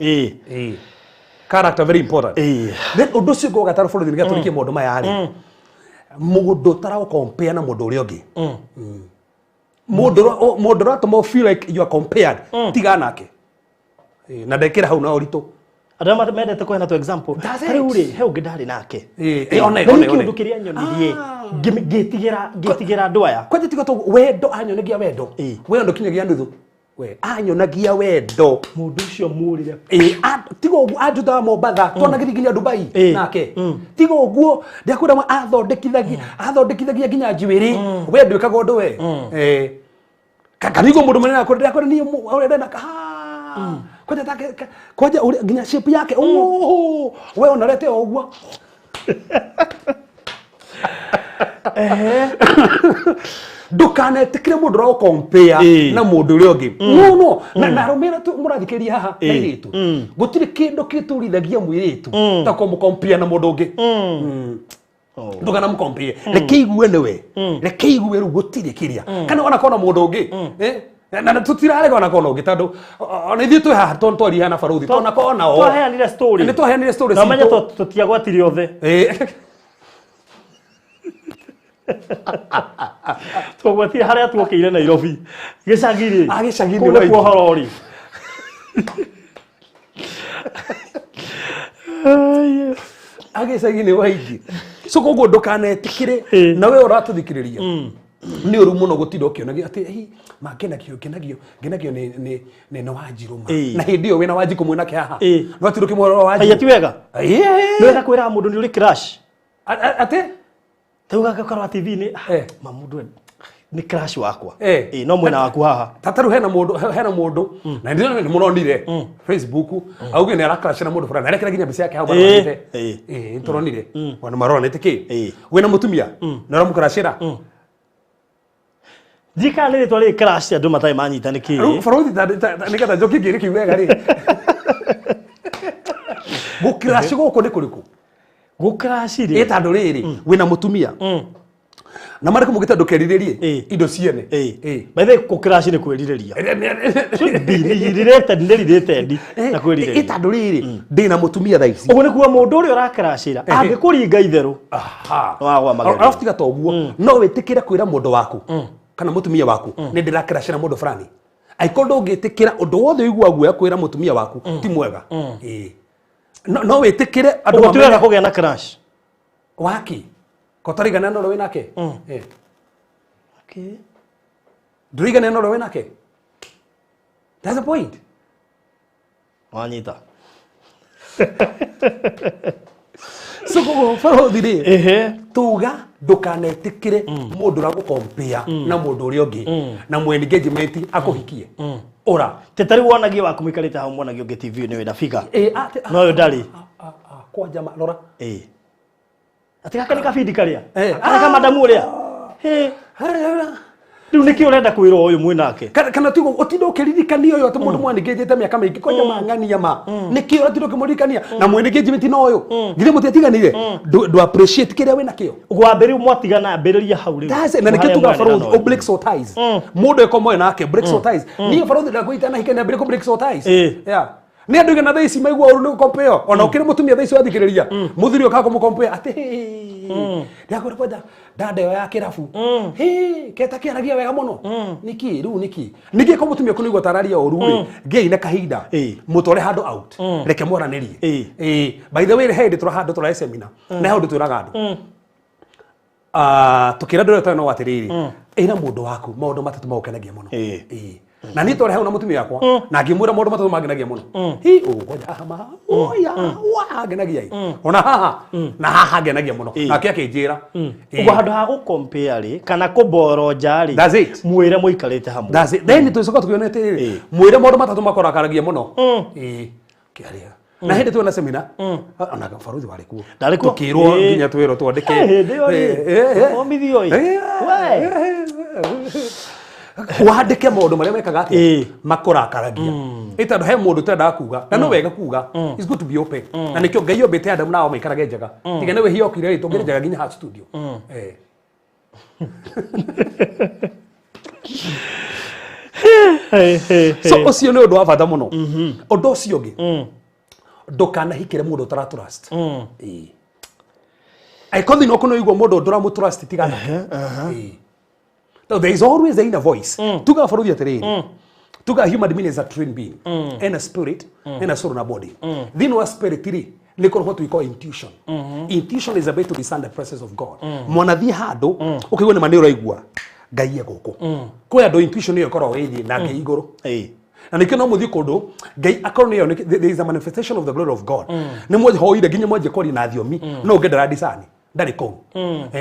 character very important then undu ucio ngo gataro bũrũri nĩgetha tũrikie maũndũ maya rĩ mũndũ ũtaragũ compare na mũndũ ũrĩa ũngĩ mũndũ ũratũma feel like you are compared tiga nake na ndekĩra hau na ũritũ andũ mendete kũheana tu example rĩu rĩ he ũngĩ ndarĩ nake one kĩndũ kĩrĩa nyonirie ngĩtigĩra andũ aya kwanja tiga to wendo anyonagia wendo wendo kinyagia nuthu we anyonagia wendo mundu ucio mũrire tiga ũguo anjutaga Mombatha twanagĩthi nginya Dubai nake tiga ũguo ndiakwĩra athondekithagia nginya njuĩrĩ we ndwĩkaga ũndũ we kanigo mũndũ mũnene ndiakwĩra niĩ ũrenda kwanja nginya shape yake we onarete ũguo ndukanetikire mundu ra compare na mundu uri ungi no na rumira tu murathikiria haha na iritu gutiri kindu kiturithagia mwiritu ta ko compare na mundu ungi ndugana mu compare rekeigue niwe rekeigue ru gutiri kiria kana ona kona mundu ungi na tutirarega ona kona ungi tondu ona ithu tu haha twari hana Baruthi tona kona o twaheanire story ni twaheanire story na manya tutiagwatire othe twagwatire haria tuokeire Nairobi gicagiri gicagiri kwa horori agicagini waigi so koguo ndukanetikire na we uratuthikiriria ni uru muno gutinda ukionagia ati ngenagio ni no wajiruma na hindi yo wina waji kumwina ke haha no tiruke mworo waji ati wega ni wega kwira mundu ni uri crash ati tauga gakorwa TV ni mamundu ni crash wakwa no mwena waku haha tataru hena mundu na ndio ni muronire Facebook auge ni ara crash na mundu fulani arekera ginya mbica yake hau marite turonire wana maronete ki wena mutumia na ra mukrashira jika nĩ rĩtwa rĩ crash andũ matarĩ manyita nĩ kĩĩ Baruthi nĩgetha njoki ngĩrĩ kiuga rĩ gũcrash gũkũ nĩ kũrĩkũ gũcrash rĩ tondũ rĩrĩ wĩna mũtumia na marĩkũ mũgĩte ndũkerirĩrie indo ciene by the way gũcrash nĩ kwĩrirĩria nĩrirĩte na kwĩrirĩria tondũ rĩrĩ ndĩna mũtumia thaa ici ũguo nĩ kuga mũndũ ũrĩa ũracrashĩra angĩkũringa itherũ wagwa mageri arabu tiga ta ũguo no wĩtĩkĩre kwĩra mũndũ waku kana mutumia waku ni ndirakirashira mundu fulani aikorwo ngitikira undu wothe igua guoya kwira mutumia waku ti mwega no witikire andu matuega kugia na crash waki kotarigana no nake ndurigana no nake that's the point wanyita so go Baruthi ri tuga ndukanetikire mundu ra gukompea na mundu uri ungi na mwe engagement akuhikie ora tetari wonagie waku mikarite hau mwonagie ungi TV ni wina fika no yo ndari kwa jama lora ati gaka ni kabidi karia aka madamu uria riu niki urenda kwirwo uyu mwinake kana tigo utindo ukiririkanio yo ati mundu mwaningejete miaka mingi kwa jama ngania ma niki uratindo kimurikania na mwe engagement no uyu ngire mutetiganire do appreciate kiria wina kio gwambiri mwatigana ambiriria hau riu na niki tuga Baruthi break so ties mundu eko moyo nake break so ties ni Baruthi ndakuita na hikene break so ties ni andu gena thaa ici maigua uru ni compare ona ukire mutumia thaa ici wathikiriria muthuri ukako mu compare ati ndiakore kwenda dada yo ya kirabu keta kiaragia wega muno niki riu niki ko mutumia ko nigwa tararia uru ri ngei na kahinda mutore handu out reke moranirie by the way he nditura handu tura seminar na handu turaga andu tukira ndore tano watiriri ina mundu waku maundu matatu maukenagia muno na ni tore hauna mutumia yakwa na ngimwira maundu matatu mangenagia muno ngoja hama oya wa genagia ona haha na haha genagia muno nake akinjira ugo handu ha gucompare ri kana kuboroja ri mwire muikarite hamwe that's it then tucoka tukionete ri mwire maundu matatu makorakaragia muno kiaria na hindi tu na seminar ona Baruthi wari kuo tukirwo nginya twiro twandike omithio we wandike maundu maria mekaga ati makorakaragia itandu he mundu tenda kuga na no wega kuga it's good to be open na nikyo ngai obete Adam nao maikarage njega tigene we hiokire ri tungire njega nginya ha studio so ucio ni undu wa bata muno undu ucio ngi ndukana hikire mundu utara trust ai kothi no kuno igwo mundu ndura mu trust tigana so there is always a inner voice tuga Baruthi atiriri tuga human being is a trained being and a spirit and a soul and a body then what spirit ri niko what we call intuition intuition is about to discern the presence of God mwanathi handu ukigwa ni maniro igwa ngai egoko kwa ndo intuition yo korwo yithi na ngai iguru na nikyo no muthi kundu ngai akorwo niyo there is a manifestation of the glory of God ni mwe hoire ginya mwe kori na thiomi no ngendera disani ndari ko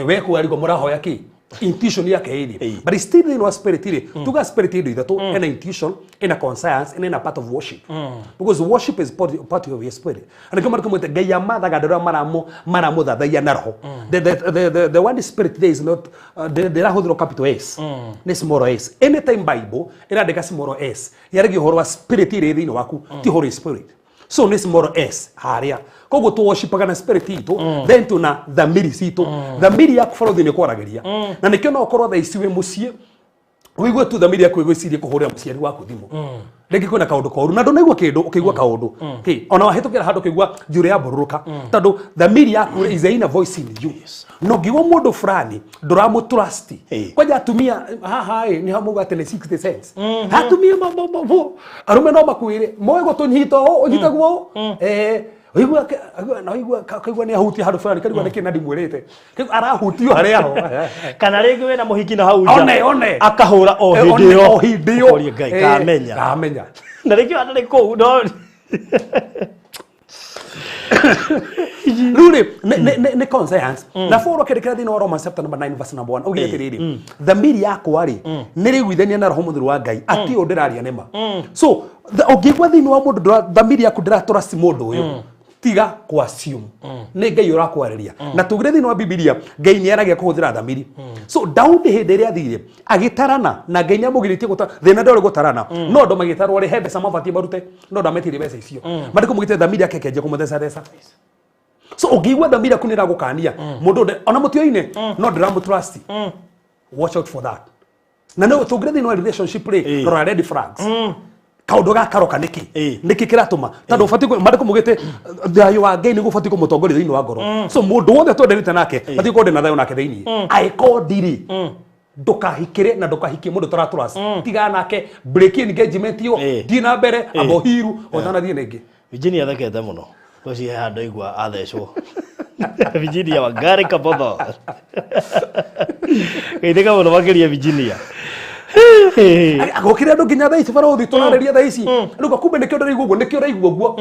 we ku arigo murahoya ki intuition yake ili but still in our spirit ile tuga spirit ile ithatu and intuition in a conscience and in a part of worship because worship is part of your spirit and kama tukamwita ngai ya matha gadora maramo thathaia na roho the one spirit there is not the rahudro capital S ni small s anytime bible irandika small s yarigi horo wa spirit ile thini waku ti holy spirit so ni small s haria kogo to worship kana spirit ito then tuna dhamiri cito dhamiri yaku Baruthi ni kwarageria na nikyo no korwo thaiciwe mucie wigwe tu dhamiri yaku igwicirie kuhuria muciari waku thimu regi kwina kaundu koru na ndonaigwa kindu ukigwa kaundu ona wahitukira handu ukigwa njure ya bururuka tondu dhamiri yaku is a inner voice in you no ngiwa mundu fulani nduramu trust kwaja atumia haha ni hamuga tene 60 cents atumia mambo arume no makwire moyo tunyito unyitagwo oigwa na oigwa kaigwa ni ahuti handu fulani kaigwa ni kinadi mwirite arahutio haria ho kana ringi we na muhiki na hau one akahura o hindio ori ngai kamenya na ringi andare ko no Ruri ne conscience na foro kedekera thina wa Romans chapter number 9 verse number 1 ogira tiriri dhamiri yako ari niri gwithania na roho muthuru wa ngai ati ondiraria nema so ogigwa thina wa mundu dhamiri yako ndiratora si mundu uyu tiga kwa assume ne ngai urakwariria na tugire thina wa Biblia ngai ni aragia kuhuthira dhamiri so Daudi hindi ria thire agitarana na ngai nyamugiritie gutara thina ndore gutarana no ndo magitarwo ri hebe samavati barute no ndo ametire besa icio mariko mugite dhamiri yake kenje kumuthesa thesa so ogigwa dhamiri yaku nira gukania mundu ona mutio-ine no ndiramu trust watch out for that na no tugire thina wa relationship ri rora red flags kaundu gakaroka niki kiratuma tondu fati mariko mugite thayo wa ngai ni gufati kumutongoria thini wa ngoro so mundu wothe twenderite nake fati ko ndena thayo nake thini aiko ndiri ndukahikire na ndukahikie mundu turaturasi tiga nake break engagement yo dina mbere abo hiru othana thie ningi Virginia thakete muno koci handu igwa athecwo Virginia wangari kabotho geithika muno makiria Virginia agokire andu nginya thaici Baruthi turariria thaici ruga kumbe nikio ndiraigwa guo nikio raigwa guo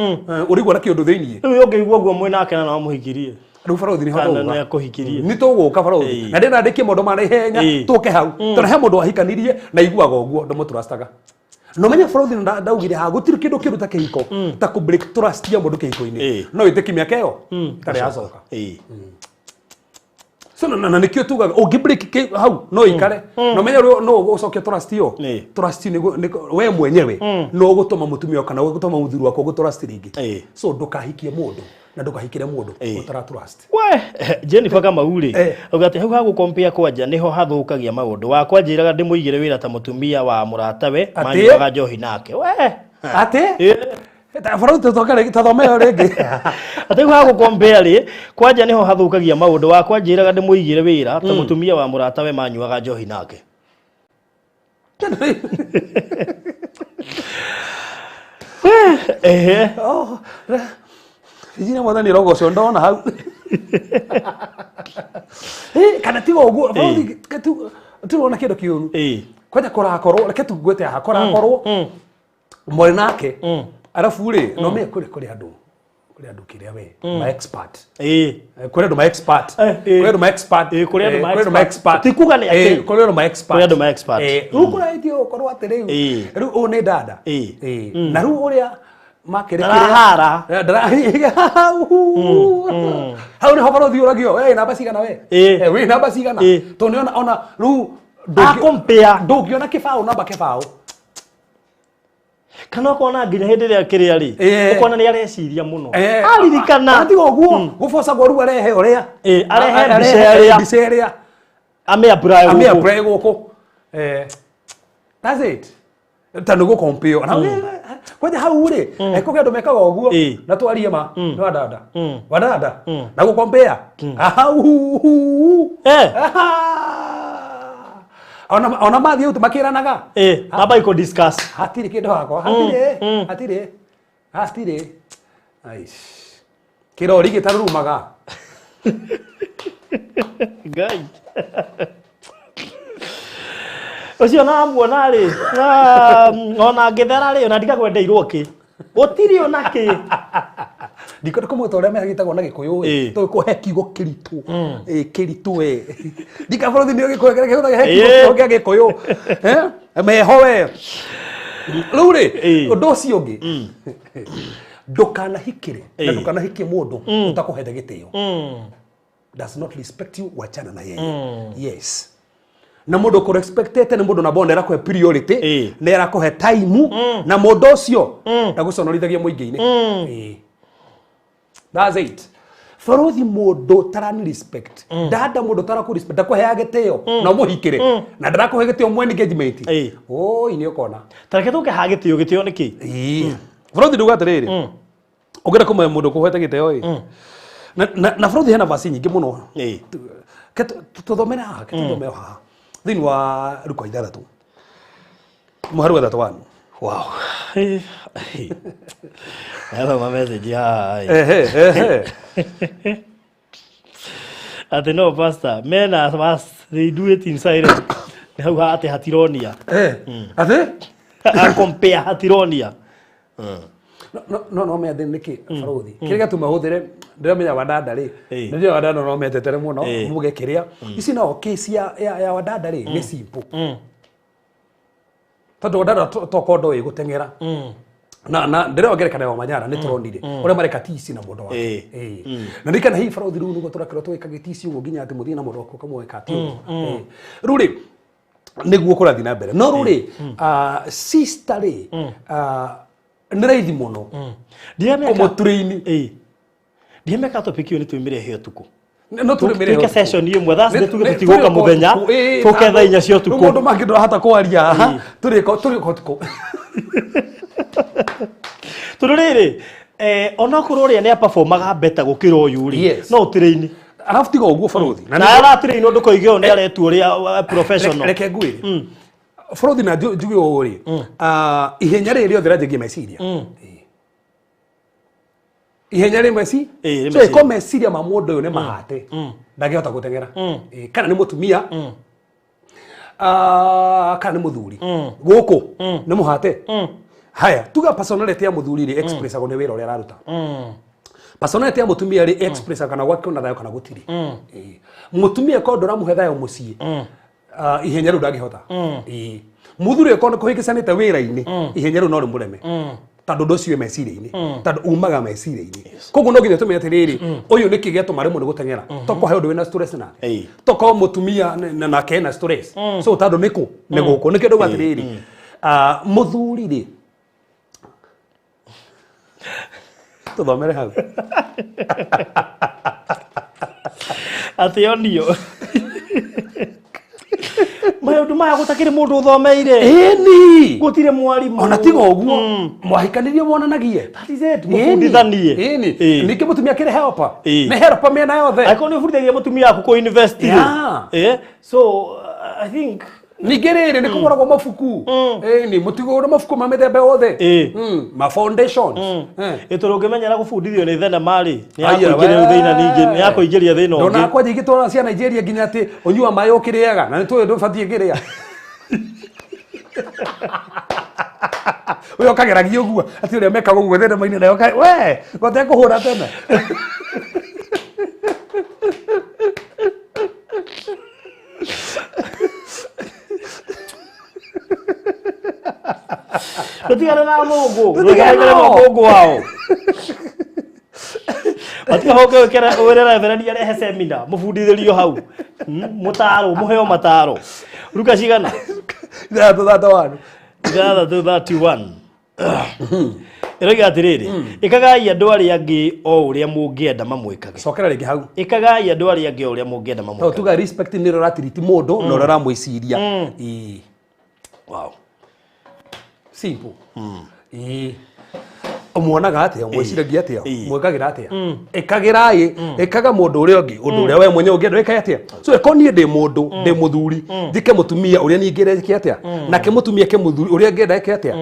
urigwa na kiondu thiini riu ungeigwa guo mwina ake na no muhikirie riu Baruthi ni hoto na kuhikirie ni tuguka Baruthi na ndina ndikie mundu mara ihenya tuke hau tondu he mundu ahikanirie na igwaga uguo ndo muturastaga no menya Baruthi ndaugire ha gutiri kindu kiruta kihiko ta ku break trust ya mundu kihiko-ini no iteki miaka iyo tari acoka so na nikio tugaga ugibreak hau no ikare no menya no ucoke trust yo trust ni we mwenyewe no gutuma mutumia kana gutuma muthuru wako gutrust ringi so ndukahikie mundu na ndukahikire mundu utara trust we Jennifer kama uri ugati hau hagu compare kwanja niho hathukagia maundu wakwa njiraga ndimuigire wira ta mutumia wa muratawe manyuaga njohi nake we ate Baruthi tathome rĩngĩ. Atĩ gwa compare rĩ, kwanja niho hathukagia maũndũ wakwa njĩraga ndĩmũigire wĩra ta mũtumia wa mũrata we manyuaga njohi nake. Oh, ijina mwathani rogoco ndona hau. Kana tiga ũguo, Baruthi turona kĩndũ kĩũru. Kwanja kũrakorwo, reke tugwete haha kũrakorwo mwĩ nake, arabu rĩ, no me kũrĩ andũ kĩrĩa we, ma expert. Kũrĩ andũ ma expert. Kũrĩ andũ ma expert. Kũrĩ andũ ma expert. Tikuga nĩ atĩ. Kũrĩ andũ ma expert. Kũrĩ andũ ma expert. Rĩu kũraithio ũkorwo atĩ rĩu ũyũ nĩ dada. Na rĩu ũrĩa makĩrekire hau nĩho Baruthi ũragio, we namba cigana we? We namba cigana? Tondũ nĩona ona rĩu ndũngĩona kĩbaũ namba kĩbaũ. Kana ũkona nginya hĩndĩ ĩrĩa kĩrĩa rĩ, ũkona nĩ areciria mũno. Aririkana. Tiga ũguo, gũbocagwo rĩu arehe ũrĩa. Arehe mbica ĩrĩa. Ame-apply gũkũ. That's it. Tandũ gũ compare. Kwanja hau rĩ, kũrĩ andũ mekaga ũguo, na twarie ma, nĩ wadada. Na gũ compare. Ona mathi uti makiranaga namba iko discuss hatiri kindu hako hatiri aish kirori gitarumaga gai ucio na muona ri ona ngithera ri ona ndiga kwendeirwo ki utiri ona ki ndiko kumutore me agitagwo na gikuyu to kuhe kigo kiritu kiritu we ndika Baruthi ndio gikuyu gikuyu he gikuyu meho we ruri undu ucio ungi ndukanahikire na ndukanahikie mundu utakuhete gitio does not respect you wachana na yeye yes na mundu ko respectete na mundu na bondera ko priority na era ko he time na mundu ucio ndaguconorithagia muingi-ini that's it. Baruthi mundu tarani respect. Dada mundu taraku respect. Ndakuhea gitio na muhikire. Na ndarakuhe gitio mwe engagement. Oh, ini ukona. Tareke tuke ha gitio niki. Baruthi nduga atiriri. Ugira kumwe mundu kuhete gitio na Baruthi hena vasi nyingi muno. Tuthomera ha, tuthomera ha. Thini wa Luka 6. Muharu wa 3. Wow. Hello, my message. Ati no, pastor. Men are fast. They do it in silence. How hati hatironia. Ati? A compare hatironia. No me adeneke Baruthi. Kiriga tumahudire ndiramenya wadada ri. Ndio wadada no metetere muno muge kiria. Ici no case ya wadada ri ni simple. Tondu wadada tokondo igutengera. Na ndire ongerekana wa manyara ni turonire ore mareka tisi na mundu wake na ndikana hii Baruthi ru nugo turakira twika gitisi ugo ginya ati muthii na mundu wako kamweka ati ruri niguo kurathi na mbere no ruri sister ri niraithi muno kumuturaini ndiameka topic iyo ni twimire he utuku no turimire he session imwe that's the tugutigoka muthenya tuketha inya cio utuku mundu mangindora hata kwaria turiko tuku tururiri ona kururia ni performaga better gukira uyu ri no utiraini arafu tiga uguo Baruthi na aratiraini undu koigio ni aretu uria professional reke ngwire Baruthi na juge uri ihenya riri othe rangi meciria ihenya ri meci so ko meciria ma mundu uyu ni mahate ndagihota gutengera kana ni mutumia kana ni muthuri guku ni muhate haya tuga personality ya muthuri ri express agone wira uria araruta personality ya mutumia ri express kana gwake na thayo kana gutiri mutumia ko ndora muhe thayo mucii ihenya ru ndagihota muthuri ko kuhikicanite wira-ini ihenya ru no ri mureme tondu ndocio meciria-ini tondu umaga meciria-ini koguo no nginya tumenye atiriri uyu ni kigeto mari mu ni gutengera toko he undu wina stress na toko mutumia na kena stress so tondu niku ni guku ni kindu atiriri muthuri ri tuthomere hau ati onio mayo maundu maya gutakire mundu uthomeire Eni gutire mwarimu ona tiga uguo mwahikanirie monanagie that is it mufundithanie eni nike mutumia kire helper ne helper mena yothe aiko ni fundithagia mutumia yaku ku university so I think Nigerere ni kumoragwo mafuku ni mutigure mafuku ma mithemba yothe ma foundations itoro Ungimenya na gufundithio ni thena mari ni yakuingiria thina ningi ni yakuingiria thina ungi ndona kwa jigitwara cia Nigeria nginya ati unyua mayo ukiriaga na nitwe ndubatie ngiria uyo kageragia uguo ati uria mekaga uguo thena maina nayo we gote kuhura tena Batigana na mungu ndugekere mungu wao Atia hoke wekera werera verani arehe seminar mufundithirio hau mutaro muheo mataro ruka cigana that 31 Erogi atiriri ikagai andu ari angi o uria mungienda mamwikage sokera ringi hau ikagai andu ari angi o uria mungienda mamwikage tuga respect ni roratiriti mundu no rora mwiciria wow simple umuonaga atia mwiciragia atia mwekagira atia ekagirai ekaga mundu uria ungi undu uria we mwenye ungienda eka atia so ekonie ndi mundu ndi muthuri ndike mutumia uria ningire eke atia nake mutumia ke muthuri uria ngienda eke atia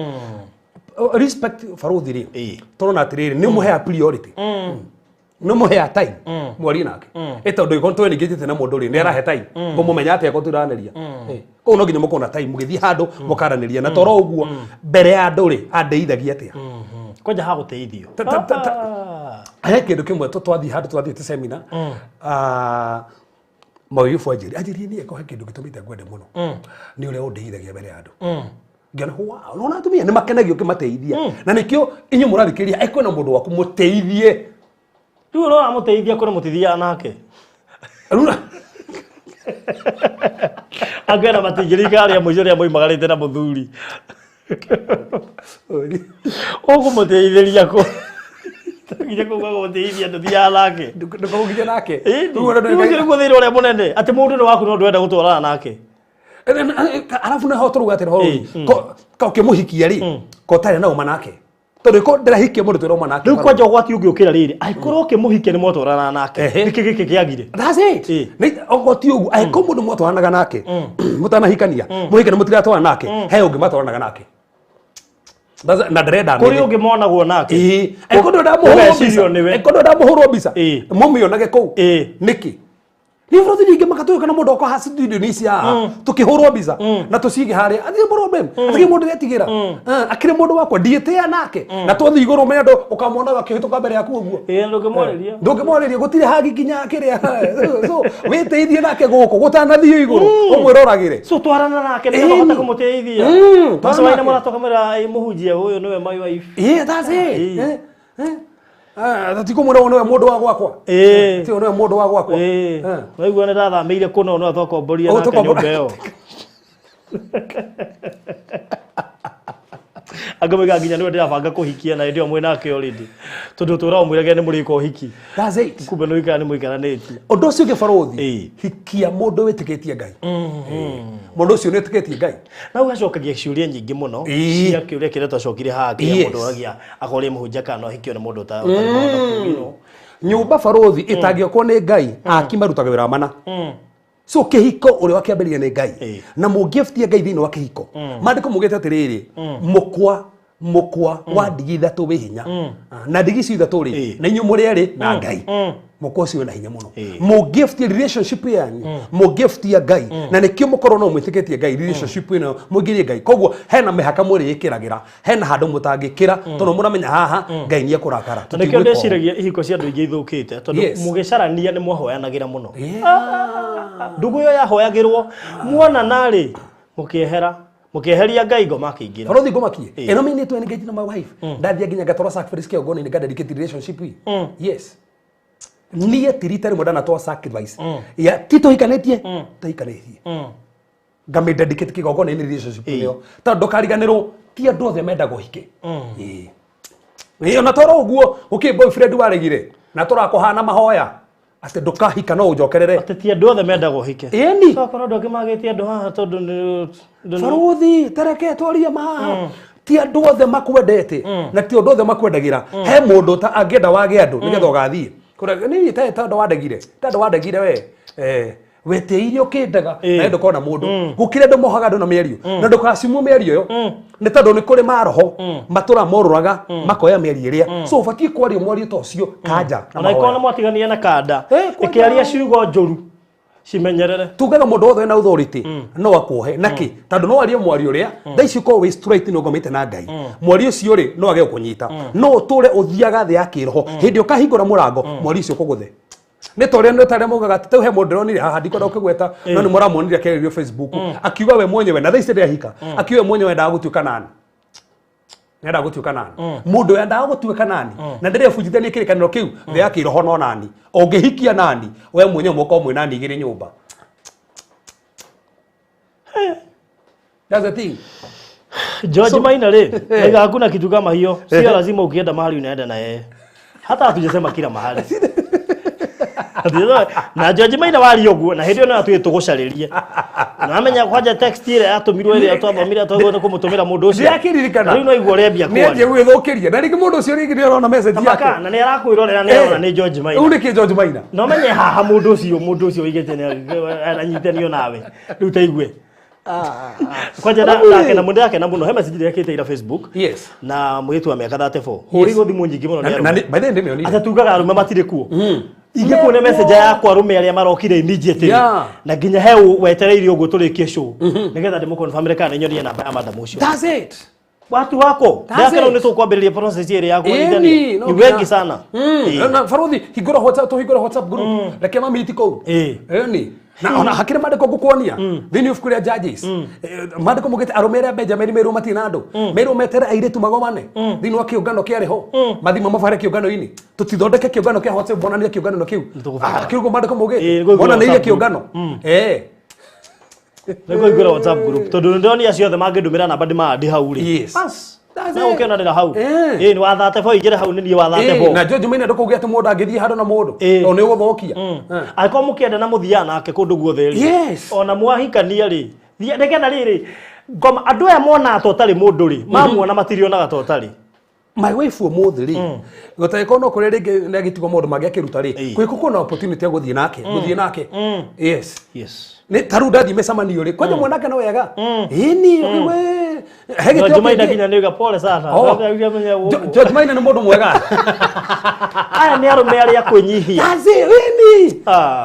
respect Baruthi ri torona atiriri ni muhea priority no muhea time mwari nake etondu iko ntwe ningitite na mundu ri ni arahe time ngumumenya atia ko turanaria ko no nginya mukona time mugithi handu mukaraniria na toro uguo mbere ya andu ri andeithagia atia koja ha guteithio he kindu kimwe twathi handu twathiite seminar Mawifu ajiri ni eko he kindu gitumite ngwende muno ni uria undeithagia mbere ya andu ngena wow no natumia ni makenagio kimateithia na nikio inyu murathikiria eko na mundu waku muteithie riu no amuteithia kuna mutithia nake runa agena matigirika aria mujoria moimagarite na muthuri ogu muteithiria ko Tugire kuga guteithia nduthia nake ndukugithia nake riu ndo guthira uria munene ati mundu ni waku no ndwenda gutwarana nake alafu na hotoruga atira ko kimuhikia ri ko tare na umanake tondu ko ndirahikia mundu twira umanake riu kwanja gwati ungiukira riri aikorwo kimuhikia ni motwarana nake niki giki kiagire that's it ni ogoti ugu aiko mundu motwaranaga nake mutanahikania muhike ni mutiratwarana nake he ungi matwaranaga nake na ndrenda kuri ungi monagwo nake aiko ndo ndamuhurwo bisa mumionage kou niki ni Baruthi ninge makatuka kana mundu akwa hasi Indonesia tukihurwo biza na tusige haria athi problem athi mundu retigira akire mundu wakwa ndietea nake na twathi iguru mendo ukamonaga kihituka mbere yaku uguo ndungimoriria gutire hagi kinya akiria so witeithie nake guku gutanathio iguru umwiroragire so twarana nake ni bahota kumuteithia basi waina muratoka mera muhujia uyu niwe my wife that's it tatiku mwira one mundu wa gwakwa ti one mundu wa gwakwa waigua ni rathameire kuno no thokomboria nake nyumba yo agamega nginya niwe ndirabanga kuhikia na ndio mwe nake already tondu tura umwirage ni muriko uhiki that's it kumbe no ikana ni muikaranitie undu ucio Baruthi hikia mundu witikitie Ngai mundu ucio ni witikitie Ngai na ugacokagia ciuria nyingi muno cia kiuria kire twacokire haha kia mundu oragia akorie muhunja kana hikio ni mundu ta nyumba Baruthi itangĩokwo nĩ Ngai aki marutaga wĩra mana so kĩhiko ũrĩa wakĩambĩrĩria nĩ Ngai na mũngĩeftia Ngai thĩinĩ wa kĩhiko maandĩko mugĩte atĩrĩrĩ mukwa wa ndigi ithatũ wĩ hinya na ndigi icio ithatũ rĩ na inyuĩ mũrĩ erĩ na Ngai mukwa ũcio wĩna hinya mũno mũngĩeftia relationship yanyu mũngĩeftia Ngai na nĩkĩo mũkorwo no mwĩtĩkĩtie Ngai relationship ĩno mũingĩrie Ngai koguo hena mĩhaka mũrĩĩkĩragĩra hena handũ mũtangĩkĩra tondũ mũramenya haha Ngai nĩ ekũrakara nĩkĩo ndĩciragia ihiko cia andũ aingĩ ithũkĩte tondũ mũgĩcarania nĩ mwahoyanagĩra mũno ndugu yo yahoyagĩrwo muonana rĩ mukieheria Ngai ngoma akĩingĩra Baruthi ngomakie eno mimi nitwe engage na my wife ndathia nginya ngatwara sacrifice kio ngone nga dedicate relationship yes niye tiritari modana to sacrifice ya tito hikanetie taikanetie ngame dedicate kio ngone ni relationship yo ta ndokariganirwo ti andu othe menda guhike ona toro uguo uki boyfriend waregire na turakohana mahoya ate ndukahika no ujokerere ate ti andu othe mendaga uhike eni so kono ndoke magete andu haha tondu Baruthi tereke twaria ma ti andu othe makwendete na ti andu othe makwendagira he mundu ta angenda wage andu nigetha ugathie kura ni ta andu wandegire we weteire ukindaga na ndukona mundu gukire ndu mohaga ndu na mierio na ndukacimwo mierio yo ni tondu ni kuri maroho matura moruraga makoya mierio iria so ubatie kwaria mwario ta ucio kanja na ikona mwatigania na kanda ikiaria ciugo njuru cimenyerere tugaga mundu othe na authority no akuohe naki tondu no aria mwario ria thaici ko we straight no ngomite na ngai mwario ucio ri no age kunyita no uture uthiaga thi akiroho hindi ukahingura murango mwario ucio kuguthe ni tore no tare mugaga tete he mundu ronire haha ndiko ukigweta no ni muramonire kererio Facebook akiuga we mwenyewe na thaici ria hika akiuga mwenyewe ndaga gutuika nani nenda gutuika nani mundu endaga gutuika nani na ndire bujithania kirikaniro kiu thi akiroho no nani ungihikia nani we mwenyewe moko mwe nani igire nyumba that's the thing George Maina le ega hakuna kitu kama hiyo sio lazima ukienda mahali unaenda na yeye hata hatujasema kila mahali na George Maina wali oguo na hindi ona atuye tugucaririe na amenya kwaja text ile atumirwo ile atwathomire atwathomire kumutumira mundu ucio yakiririkana riu no igwo rebia kwa ni aje gwithukiria na ringi mundu ucio ringi ni arona message yake na ni arakwirorera ni arona ni George Maina uri ki George Maina no menye haha mundu ucio igete ni ananyitanio nawe riu taigue kwaja ndake na mundu yake na muno he message yake ita Facebook yes na mwitu wa miaka 34 huri go thimu nyingi muno na by the end ni atatugaga arume matire kuo ingekuone message yakwa arume aria marokire immediately na nginya he wetereire uguo turikie show nigetha ndimu confirm kana nyorie namba ya madam ucio that's it watu wako ndaka no nitu kwambiriria process ile yako ni wengi sana na Baruthi higura WhatsApp group reke mami itiko ni na ona hakire madeko gukuonia thini of kuria judges madeko mugete aromere Benjamin meru matinado meru metere airetu magomane thini wa kiungano kiariho mathima mabare kiungano ini tutithondeke kiungano kia WhatsApp bona ni kiungano kiu kiugo madeko mugete bona ni ile kiungano Nego igura WhatsApp group tondu ndoni acio the mangindumira namba ndimandi hau ri yes na ukiona ndira hau ni wathate fo igire hau ni wathate fo na George Maina ndukuge ati mundu angithie hado na mundu no ni guthokia aiko mukienda na muthia nake kundu guothe ri ona mwahikania ri ndekena riri ngoma andu aya mona atotari mundu ri mamuona matirionaga totari my wife umuthi ri gutaiko no kuri ringi negitigo mundu magiakiruta ri kwikuko na opportunity ya guthie nake yes ni taru ndathi mecamanio ri kwaje mwanake no wega ini we George Maina kinya niga pole sana George Maina ni mundu mwega aya ni arume aria kunyihia azi wini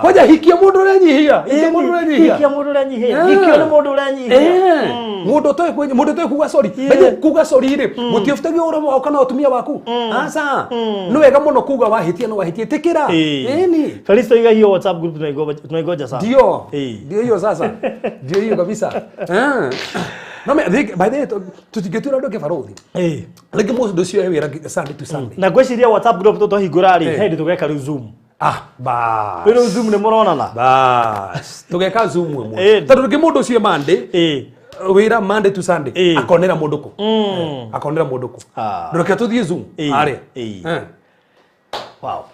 kwaje hikia mundu urenyihia hikia mundu urenyihia hikio ni mundu urenyihia mundu toy kuga sorry beje kuga sorry ri mutiofutagio uro kana utumia waku asa no wega muno kuga wahitia no wahitie tikira ini Felisto iga hiyo WhatsApp group tunaigoja sana ndio hiyo sasa ndio hiyo kabisa no me by the way tutigetura ndoke Baruthi rege mundu ucio wira Sunday to Sunday na gweciria WhatsApp group to hingurari hindi tugeka ri Zoom ba pero Zoom ni muronana bas tugeka Zoom mwe tondu rege mundu ucio Monday wira Monday to Sunday akonera munduko ndoke tuthie Zoom ari wow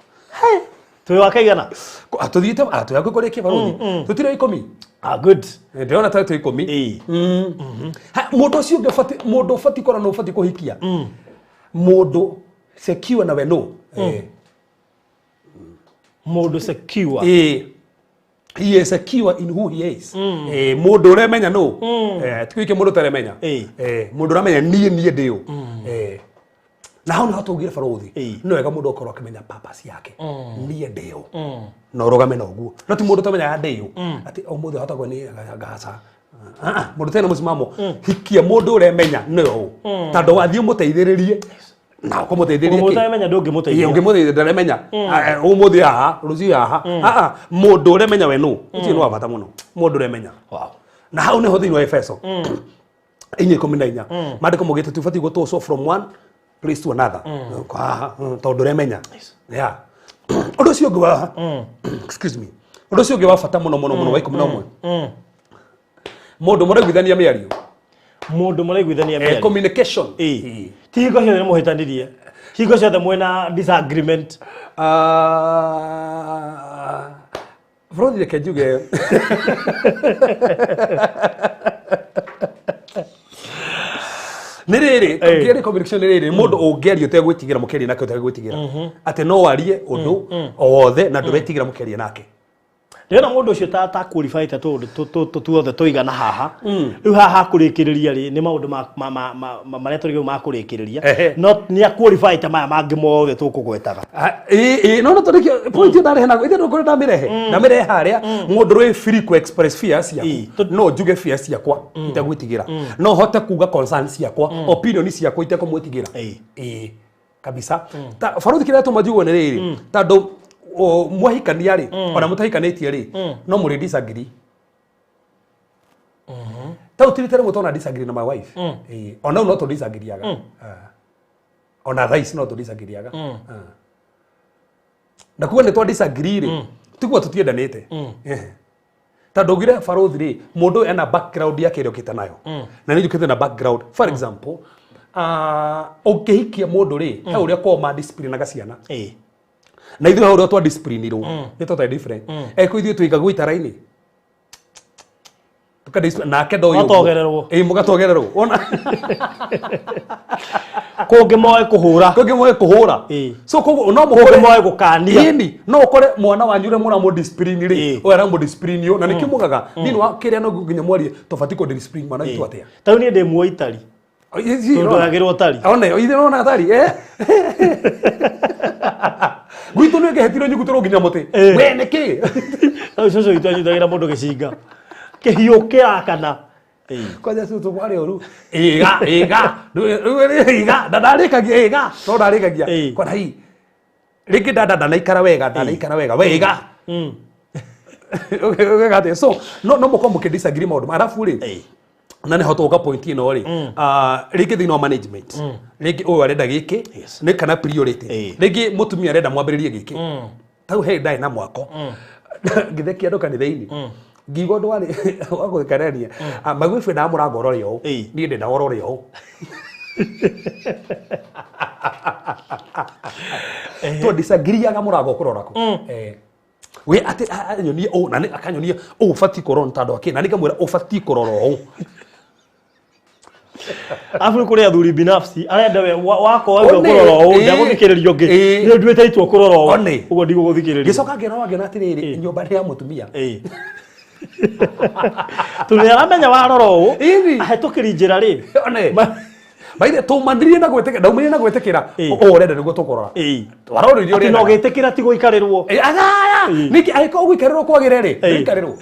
tuwe wakaigana atuthiite atuyaku kurikia Baruthi tutire 10 good ndio na tatu 10 mundu ucio mundu ufati kora no ufati kuhikia mundu secure na we no mundu secure he is secure in who he is mundu remenya no twike mundu taremenya mundu ramenya nie ndio na hau no tugire Baruthi no wega mundu okoro akimenya purpose yake nie ndio no rogame no guo no ti mundu tamenya ndio ati o mundu hata ni gaca mundu tena musimamo hikia mundu uremenya no tando wathie muteithiririe na ko muteithiririe mundu uremenya ndungi muteithiririe ungimuteithiririe ndaremenya umuthi haha ruzi haha mundu uremenya we no uti no abata muno mundu uremenya wow na hau ne hothini wa Efeso inye 14 mandiko mugite tufati gutoso from one place to another tondu remenya undu ucio ngi wa excuse me undu ucio ngi wa bata muno wa 11 mundu muraiguithania miario mundu muraiguithania mĩario communication ti hingo ciothe mũhĩtanirie hingo ciothe mwena disagreement Baruthi reke njuge nä rä rä tångä communication nä rä rä må ndå å ngä aria å tegwä ra må keria nake å tegwä tigä ra atä no warie å ndå o wothe na ndå retigä ra må keria nake ndĩrona mũndũ ũcio ta qualified tũndũ tuothe tũigana haha rĩu haha kũrĩkĩrĩria rĩ nĩ maũndũ marĩa tũrĩgĩu ma kũrĩkĩrĩria no nĩ a qualified ta maya mangĩ mothe tũkũgwetaga no no tũrĩkio point ndarehe nago ithe ndũkũrĩ ndamĩrehe harĩa mũndũ rwĩ free ku express fears ciaku no njuge fears ciakwa itegwĩtigĩra no hote kuga concerns ciakwa opinion ciakwa itekũmwĩtigĩra kabisa Baruthi kĩrĩa tũma njugwo nĩ rĩrĩ tondũ mwahikania rĩ ona mũtahikanĩtie rĩ no mũrĩ disagree tau tiritere mũtona disagree na my wife ona no to disagreeaga ona thaici no to disagreeaga na kuga nĩ twa disagree rĩ tiguo tũtiendanĩte tondũ ugire Baruthi rĩ mũndũ ena background yake ĩrĩokĩte nayo na nĩ njũkĩte na background for example ũngĩhikia mũndũ rĩ he ũrĩa kwa discipline ciana na ithuĩ hau twa discipline ro nĩ totally different eko ithuĩ tũiga gwĩtara-inĩ nake ndoyo mũgatogererwo ona kũngĩ moe kũhũra so koguo no kũngĩ moe gũkania no ũkore mwana wanyu ũrĩa mũramũ discipline rĩ ũyũ aramũ discipline na nĩkĩo mugaga thĩinĩ wa kĩrĩa no nginya mwarie tũbatiĩ kũ discipline mwana witũ atĩa tau niĩ ndĩ muoĩ tari ndũragĩrwo tari ona ithe nona tari gwitũ nĩ ngehetirio nyugutĩrwo nginya mũtĩ we nĩkĩ cũcũ witũ anyitagĩra mũndũ gĩcinga kĩhiũ kĩrakana kwanja cũcũ mwarĩ ũru ĩga ndarĩkagia no ndarĩkagia kwana hii rĩngĩ ndanaikara wega wega ũgĩgatĩ so no mũkorwo mũkĩdisagree maũndũ arabu rĩ na nĩ hoto ũka point ĩno rĩ rĩngĩ thĩinĩ wa management rĩngĩ ũyũ arenda gĩkĩ nĩ kana priority rĩngĩ mũtumia arenda mwambĩrĩrie gĩkĩ tau he ndaĩ na mwako ngĩthekia andũ kanitha-inĩ ngiuga ũndũ warĩ wa gũgĩkarania magwĩbĩ ndaa mũrango ũrorĩa ũũ niĩ ndenda ũrorĩa ũũ twandisagiriaga mũrango ũkũrora kũ we ati anyonie ũũ na akanyonia ũũ ũbatiĩ kũrora tondũ akĩ na nĩngamwĩra ũbatiĩ kũrora ũũ afu kuri athuri binafsi arenda we wako wa kurora o ndagũthikĩrĩrio ngĩ nĩ nduĩte itua kurora o ũguo ndigũgũthikĩrĩria gicoka ngĩona atĩrĩrĩ nyũmba nĩ ya mũtumia tũnĩaramenya warora ũũ ahĩtũkĩri njĩra rĩ baithe tũmandirie na gwĩtĩkĩra ndaumĩrire na gwĩtĩkĩra ũũ ũrenda nĩguo tũkũrora warorĩrio ũrĩa no gĩtĩkĩra ti gũikarĩrwo agaya nĩkĩ angĩkorwo gũikarĩrwo kwagĩre rĩ gũikarĩrwo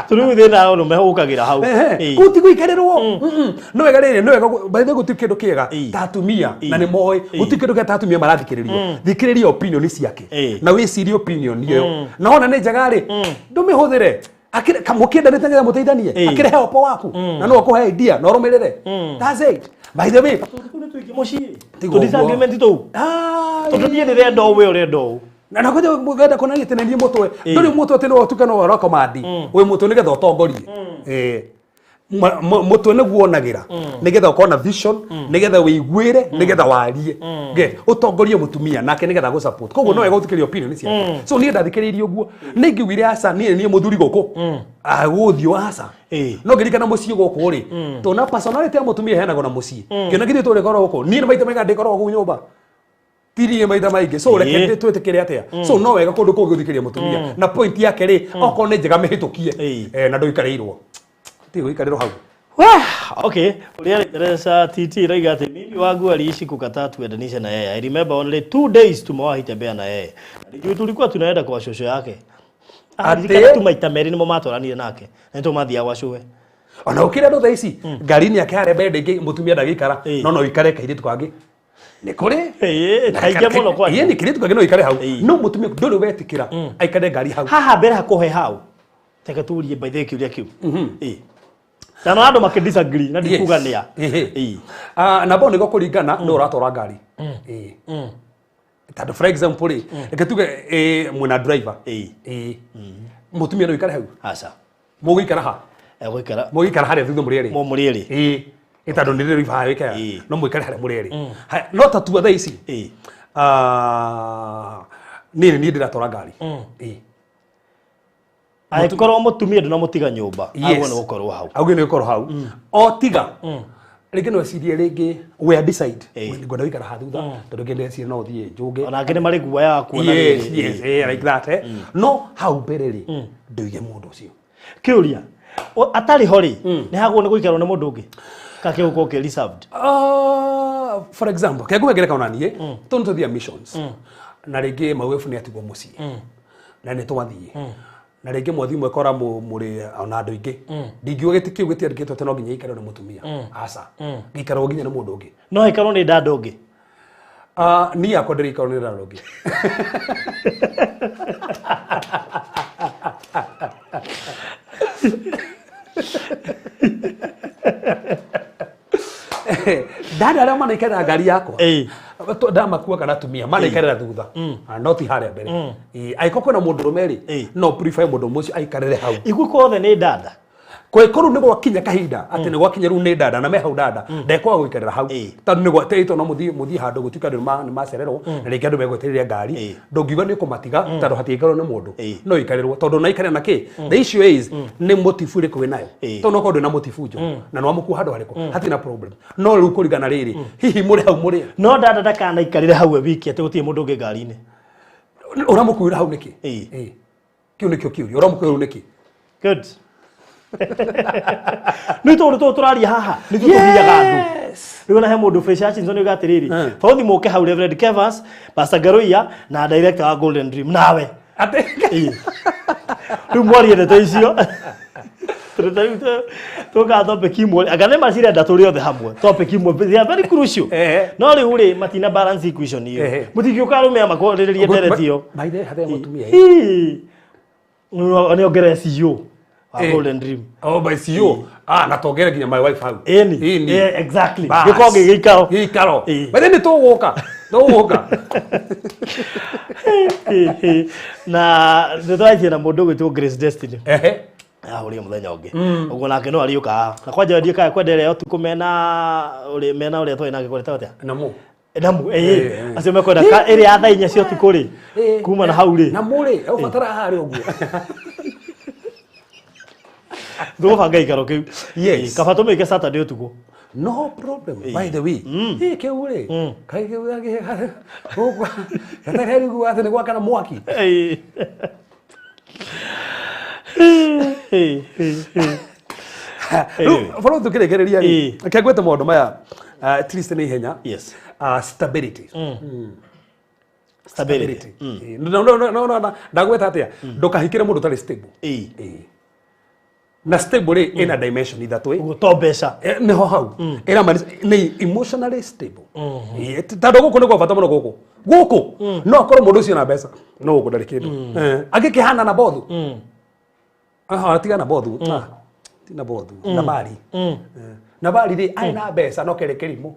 tũrĩu thĩna ũno mehũkagĩra hau kuti gũikarĩrwo no wega rĩrĩ no wega baithe gũtirĩ kĩndũ kĩega ta atumia na nĩ moĩ gũtirĩ kĩndũ kĩega ta atumia marathikĩrĩrio thikĩrĩria opinion ciake na wĩcirie opinion ĩyo na ona nĩ njega rĩ ndũmĩhũthĩre mũkĩendanĩte ngetha mũteithanie akĩrehe opo waku na no akũhe idea na ũrũmĩrĩre that's it by the way disagreement tũu tondũ niĩ ndĩrenda ũũ we ũrenda ũũ na kwaje mũgenda kona gĩtĩnenie mũtwe ndũrĩ mũtwe atĩ no ũtukana wa recommend wĩ mũtwe nĩgetha ũtongorie mũtwe nĩguo onagĩra nĩgetha ũkorwo na vision nĩgetha wĩiguĩre nĩgetha warie ũtongorie mũtumia nake nĩgetha gũ support koguo no wega ũthikĩrĩrie opinion ciake so niĩ ndathikĩrĩirie ũguo nĩ ngĩugire aca niĩ mũthuri gũkũ gũthiũ aca no ngĩririkana mũciĩ gũkũ rĩ tũna personality ya mũtumia heanagwo na mũciĩ kĩona githĩ tũrĩkorwo gũkũ niĩ nĩ maita maigana ndĩkoragwo gũkũ nyũmba tirie maitha maingĩ so reke twĩtĩkĩre atĩa so no wega kũndũ kũngĩ ũthikĩrĩrie mũtumia na point yake rĩ okorwo nĩ njega mĩhĩtũkie na ndũikarĩirwo gũikarĩrwo hau okay Urenda TT raiga ati mimi wangu aliishi kukataa tuendanishe na yeye. I remember only 2 days tumewahi tembea na yeye. Ndio tulikuwa tunaenda kwa shosho yake. Alikana tu maita meri nimo matwaranire nake. Na tumathia kwa showe. Ona ukira ndo thaici ngari-inĩ yake arĩa ndĩngĩ mũtumia ndagĩikara no no ikare kairĩtu kangĩ nĩ kũrĩ kaingĩ mũno kwa nĩ kairĩtu kangĩ no ikare hau no mũtumia ndũrĩ wetĩkĩra aikare ngari hau haha mbere hakuhe hau teke turie by the kiuria kiu na no andũ makĩdisagree na ndikuga nĩa na bo nĩgo kũringana no ũratwara ngari tondũ for example reke tuge mwĩna driver mũtumia no ikare hau aca mũgũikara ha Gwikara. Mũgĩikara harĩa thutha mũrĩ erĩ. Mũrĩ erĩ. Ĩtandũ nĩ rĩrĩ baa wĩkaya. No mũikare harĩa mũrĩ erĩ. No tatua thaa ici. Niĩ ndĩratwara ngari. Angĩkorwo mũtumia ndũnamũtiga nyũmba, agwo nĩ gũkorwo hau. Agwo nĩ gũkorwo hau. O tiga. Rĩngĩ no cirie rĩngĩ we decide. Ngwenda gũikara ha thutha, tondũ ngende cirie no thiĩ njũnge. Ona angĩ nĩ marĩ guoya wa kuona rĩrĩ. Yes, like that. No hau mbere rĩ, ndũige mũndũ ũcio. Kĩũria, atarĩ ho rĩ, nĩ hagwo nĩ gũikarwo nĩ mũndũ ũngĩ? Kake gũkorwo kĩ reserved? For example, kĩa ngũhe ngerekano naniĩ, tũthiĩ missions. Na rĩngĩ mauebu nĩ atigwo mũciĩ. Na nĩ twathiĩ. Na rĩngĩ mwathi mwekora mũrĩ ona andũ ingĩ. Ndingiuga gĩtĩ kĩu gĩtiandĩkĩtwo atĩ no nginya ikarwo nĩ mũtumia. Aca. Gĩikarwo nginya nĩ mũndũ ũngĩ. No ikarwo nĩ dada ũngĩ? Niĩ yakwa ndĩrĩikarwo nĩ dada ũngĩ. Dada arĩa manaikarĩra ngari yakwa ndamakua kana atumia manaikarĩra thutha no ti harĩa mbere. Angĩkorwo kwĩna mũndũrũme rĩ, no prefer mũndũ mũcio aikarĩre hau. Igũkorwo othe nĩ dada? Kwĩkorwo nĩ gwakinya kahinda atĩ nĩ gwakinya rĩu nĩ dada na me hau dada ndekwaga gũikarĩra hau, tondũ nĩ gwateĩtwo no mũthiĩ handũ gũtuĩka andũ nĩ macererwo na rĩngĩ andũ megweterera ngari, ndũngiuga nĩ kũmatiga tondũ hatiĩkarwo nĩ mũndũ, no ikarĩrwo tondũ na ikarĩra na kĩ. The issue is nĩ motifu ĩrĩkũ wĩ nayo, tondũ no korwo ndwĩ na motifu njo na nĩ wamũkua handũ harĩkũ hatirĩ na problem. No rĩu kũringana rĩrĩ, hihi mũrĩ hau mũrĩ, no dada ndakanaikarĩre hau wiki atĩ gũtirĩ mũndũ ũngĩ ngari-inĩ. Ũramũkuĩra hau nĩkĩ? Kĩu nĩkĩo kĩũria, ũramũkuĩra hau nĩkĩ? Good. Nĩ tondũ tũraria haha nĩ tũthiaga andũ. Rĩu na he mũndũ Fresh Hutchinson nĩ gatirĩrĩ. Baruthi mũke hau Reverend Kevas, Pastor Garoia na director wa Golden Dream nawe. Ate. Rĩu mwariendete icio. Tuka topic imwe. Agane macira ndatũrĩ othe hamwe. Topic imwe they are very crucial. No rĩu rĩ matina balance equation iyo. Mũtingĩũka rũmĩa makorĩrĩrie nderetio. Maithe hathe mũtumia. Nĩ ongerera CEO. Golden Dream. Oh, by CEO. Na tongere nginya my wife hau. Exactly. Gĩkorwo gĩgĩikaro. Gĩikaro. Maithe nĩ tũgũka. Na nĩtwaithie na mũndũ ũgwĩtwo Grace Destiny. Ũrĩa mũthenya ũngĩ. Ũguo nake no ariũka. Na kwanja ndiĩ kae kwenderea ũtukũ mena ũrĩa twaĩ nake kũreta atĩa? Namu acio mekwenda ĩrĩa ya thaa 4 cia ũtukũ rĩ. Kuma na hau rĩ. Namu rĩ, ũbatara harĩ ũguo. Ndũbanga ikaro kĩu. Yes. Kaba tũmĩke Saturday ũtukũ. No problem. By the way, kĩu rĩ. Kaĩ kĩu yake ũguo. Gatarĩ ũguo atĩ nĩ gwakana mwaki. Follow tukĩrekereria rĩ. Kĩangwete maũndũ maya at least nĩ ihenya. Yes. Stability. Stability. No, ndagweta atĩa? Ndũkahikĩre mũndũ ũtarĩ stable. Na stable rĩ ina dimension ithatũ ũguo to mbeca nĩho hau ĩra nĩ emotionally stable. Tondũ gũkũ nĩ kwa bata mũno gũkũ no akorwo mũndũ ũcio na mbeca no gũkũ ndarĩ kĩndũ angĩkĩhana na bothu tiga na bothu ti na bothu na bari rĩ arĩ na mbeca no kere kĩrimũ